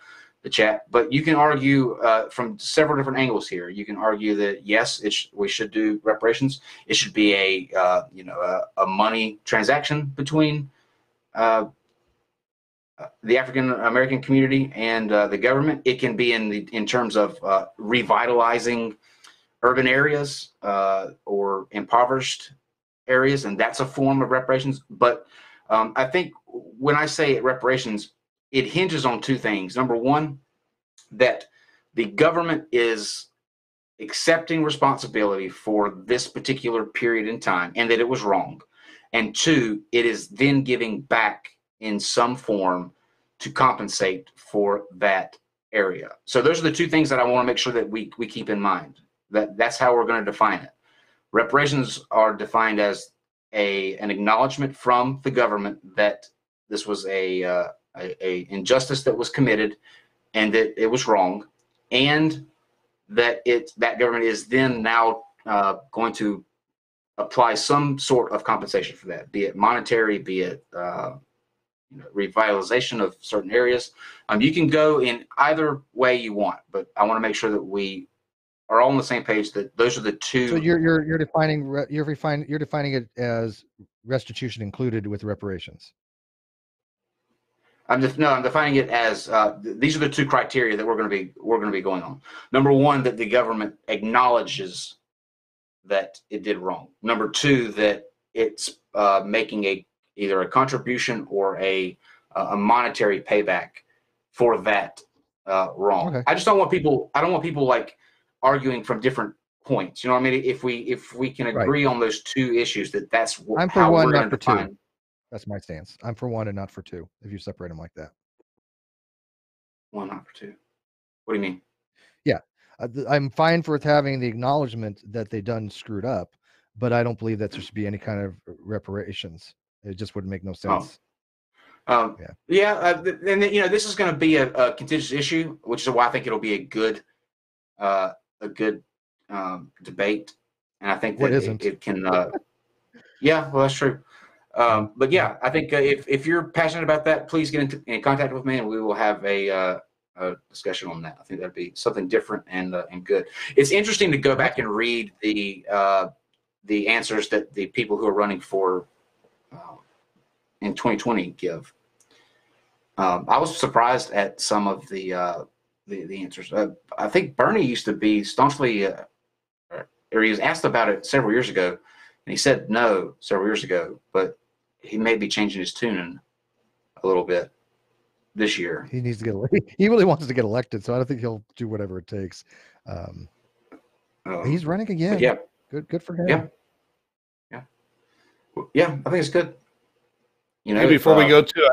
chat. But you can argue from several different angles here. You can argue that yes, we should do reparations. It should be a money transaction between the African American community and the government. It can be in terms of revitalizing urban areas or impoverished areas, and that's a form of reparations. But I think when I say reparations, it hinges on two things. Number one, that the government is accepting responsibility for this particular period in time and that it was wrong. And two, it is then giving back in some form to compensate for that area. So those are the two things that I want to make sure that we keep in mind. That's how we're going to define it. Reparations are defined as an acknowledgement from the government that this was a injustice that was committed and that it was wrong, and that that government is then now going to apply some sort of compensation for that, be it monetary, be it revitalization of certain areas. You can go in either way you want, but I want to make sure that we are all on the same page. That those are the two. So you're defining it as restitution included with reparations. I'm defining it as these are the two criteria that we're going to be going on. Number one, that the government acknowledges that it did wrong. Number two, that it's making either a contribution or a monetary payback for that wrong. Okay. I just don't want people. I don't want people like arguing from different points. You know what I mean? If we can agree on those two issues, that's how we're going to define. That's my stance. I'm for one and not for two, if you separate them like that. One, not for two. What do you mean? Yeah, I'm fine for having the acknowledgement that they done screwed up, but I don't believe that there should be any kind of reparations. It just would make no sense. Yeah, and this is going to be a contentious issue, which is why I think it'll be a good debate, and I think that it can. Yeah, well, that's true. But yeah, I think if you're passionate about that, please get in contact with me, and we will have a discussion on that. I think that'd be something different and good. It's interesting to go back and read the answers that the people who are running for in 2020 give. I was surprised at some of the answers. I think Bernie used to be staunchly, or he was asked about it several years ago, and he said no several years ago, but he may be changing his tune a little bit this year. He needs to get. He really wants to get elected, so I don't think he'll do whatever it takes. He's running again. Yeah, good for him. Yeah. I think it's good. Hey, before we go to, I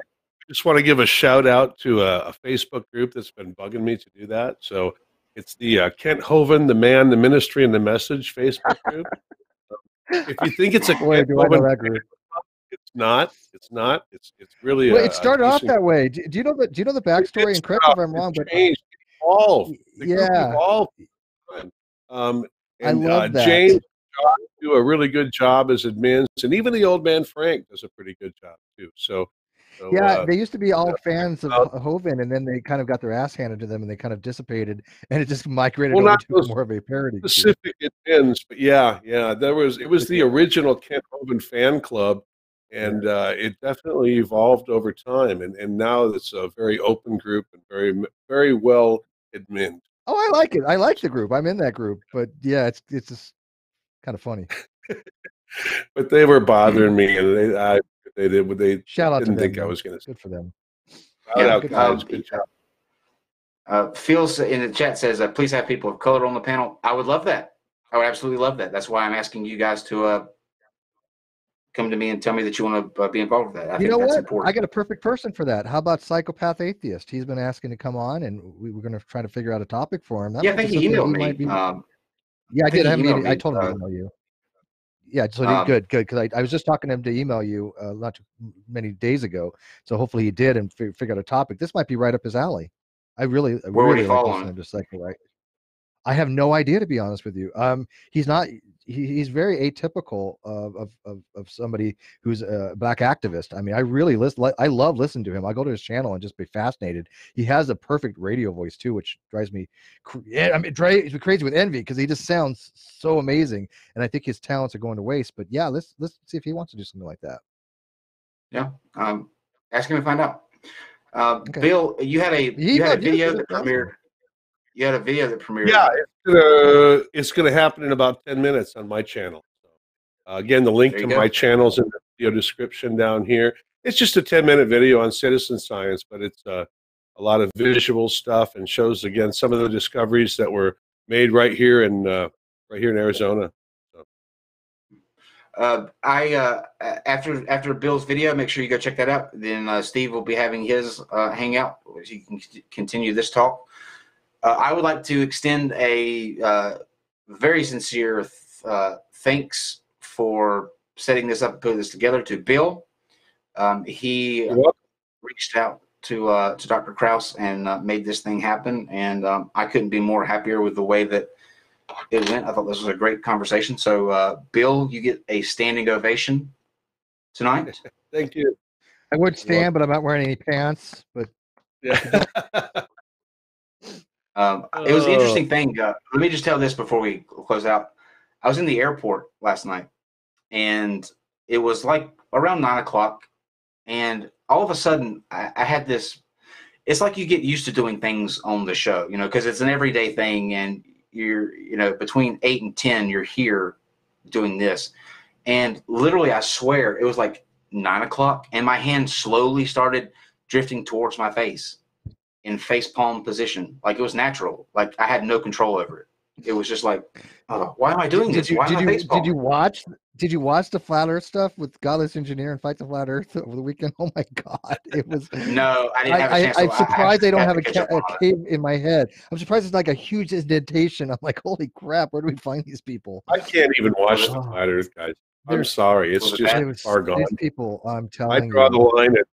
just want to give a shout out to a Facebook group that's been bugging me to do that. So it's the Kent Hovind, the Man, the Ministry, and the Message Facebook group. If you think it's a Kent Hovind group, it's not. It's really. Well, it started off that way. Do you know the backstory? And correct me if I'm wrong, but evolved. Evolved. I love that. James do a really good job as admins, and even the old man Frank does a pretty good job too. So they used to be all fans of Hovind, and then they kind of got their ass handed to them, and they kind of dissipated, and it just migrated over to more of a parody. Specific admins, but yeah, it was the original Kent Hovind fan club, and it definitely evolved over time, and now it's a very open group and very very well admin. Oh, I like it. I like the group. I'm in that group, but yeah, it's just kind of funny. But they were bothering me, and they shout out didn't to them, think I was going to. Good for them. Shout out, guys. Good job. Phil's in the chat says, please have people of color on the panel. I would love that. I would absolutely love that. That's why I'm asking you guys to come to me and tell me that you want to be involved with that. I think that's important. I got a perfect person for that. How about Psychopath Atheist? He's been asking to come on, and we were going to try to figure out a topic for him. I think he emailed me. I did. I told him to email you. Yeah, so good, because I was just talking to him to email you not too many days ago. So hopefully he did and figure out a topic. This might be right up his alley. I really like listening to Psycho. I have no idea, to be honest with you. He's not. He's very atypical of somebody who's a black activist. I mean, I really I love listening to him. I go to his channel and just be fascinated. He has a perfect radio voice too, which drives me. It drives me crazy with envy because he just sounds so amazing. And I think his talents are going to waste. But yeah, let's see if he wants to do something like that. Yeah, ask him to find out. Okay. Bill, you had a video that premiered. You had a video that premiered. Yeah, it's going to happen in about 10 minutes on my channel. So, again, the link to my channel is in the video description down here. It's just a 10-minute video on citizen science, but it's a lot of visual stuff and shows, again, some of the discoveries that were made right here in Arizona. So. After Bill's video, make sure you go check that out. Then Steve will be having his hangout, so you can continue this talk. I would like to extend a very sincere thanks for setting this up and putting this together to Bill. He reached out to Dr. Krauss and made this thing happen, and I couldn't be more happier with the way that it went. I thought this was a great conversation. So, Bill, you get a standing ovation tonight. Thank you. I would stand, but I'm not wearing any pants. But yeah. It was an interesting thing. Let me just tell this before we close out. I was in the airport last night, and it was like around 9 o'clock, and all of a sudden I had this. It's like you get used to doing things on the show, because it's an everyday thing, and you're, between 8 and 10, you're here doing this, and literally, I swear, it was like 9 o'clock, and my hand slowly started drifting towards my face in face palm position, like it was natural, like I had no control over it. it was just like, oh, why am I doing this? Why am I baseball? Did you watch the flat Earth stuff with Godless Engineer and Fight the Flat Earth over the weekend? Oh my God, it was. No, I didn't have a chance. I'm surprised they don't have a cave in my head. I'm surprised it's like a huge indentation. I'm like, holy crap, where do we find these people? I can't even watch the flat Earth guys. I'm sorry, it's just far gone. These people, I'm telling you. I draw the line at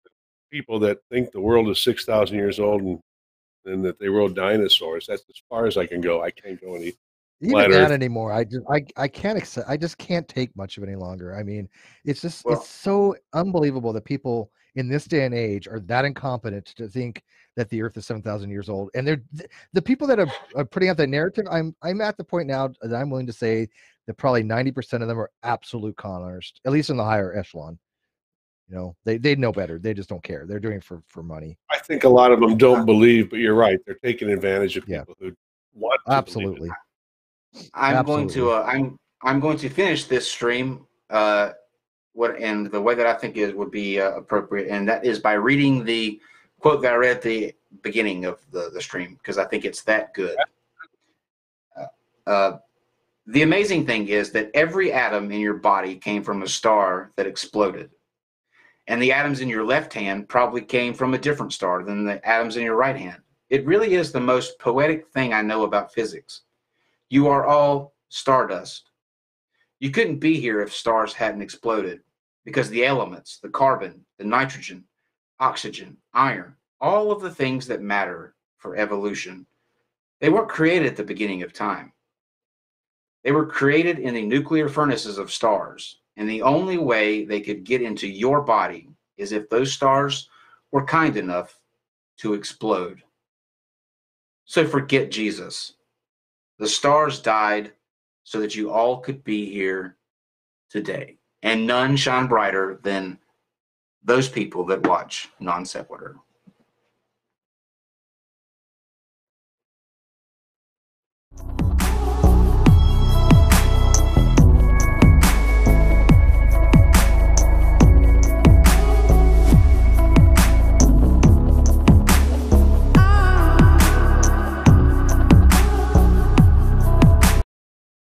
people that think the world is 6,000 years old and that they rode dinosaurs. That's as far as I can go. I can't go any even that anymore. I can't accept. I just can't take much of it any longer. I mean, it's just it's so unbelievable that people in this day and age are that incompetent to think that the Earth is 7,000 years old. And they're the people that are putting out that narrative. I'm at the point now that I'm willing to say that probably 90% of them are absolute con artists, at least in the higher echelon. You know, they know better. They just don't care. They're doing it for money. I think a lot of them don't believe, but you're right. They're taking advantage of people who want to absolutely. I'm going to finish this stream. And the way that I think it would be appropriate, and that is by reading the quote that I read at the beginning of the stream, because I think it's that good. The amazing thing is that every atom in your body came from a star that exploded. And the atoms in your left hand probably came from a different star than the atoms in your right hand. It really is the most poetic thing I know about physics. You are all stardust. You couldn't be here if stars hadn't exploded, because the elements, the carbon, the nitrogen, oxygen, iron, all of the things that matter for evolution, they weren't created at the beginning of time. They were created in the nuclear furnaces of stars. And the only way they could get into your body is if those stars were kind enough to explode. So forget Jesus. The stars died so that you all could be here today. And none shine brighter than those people that watch Non Sequitur.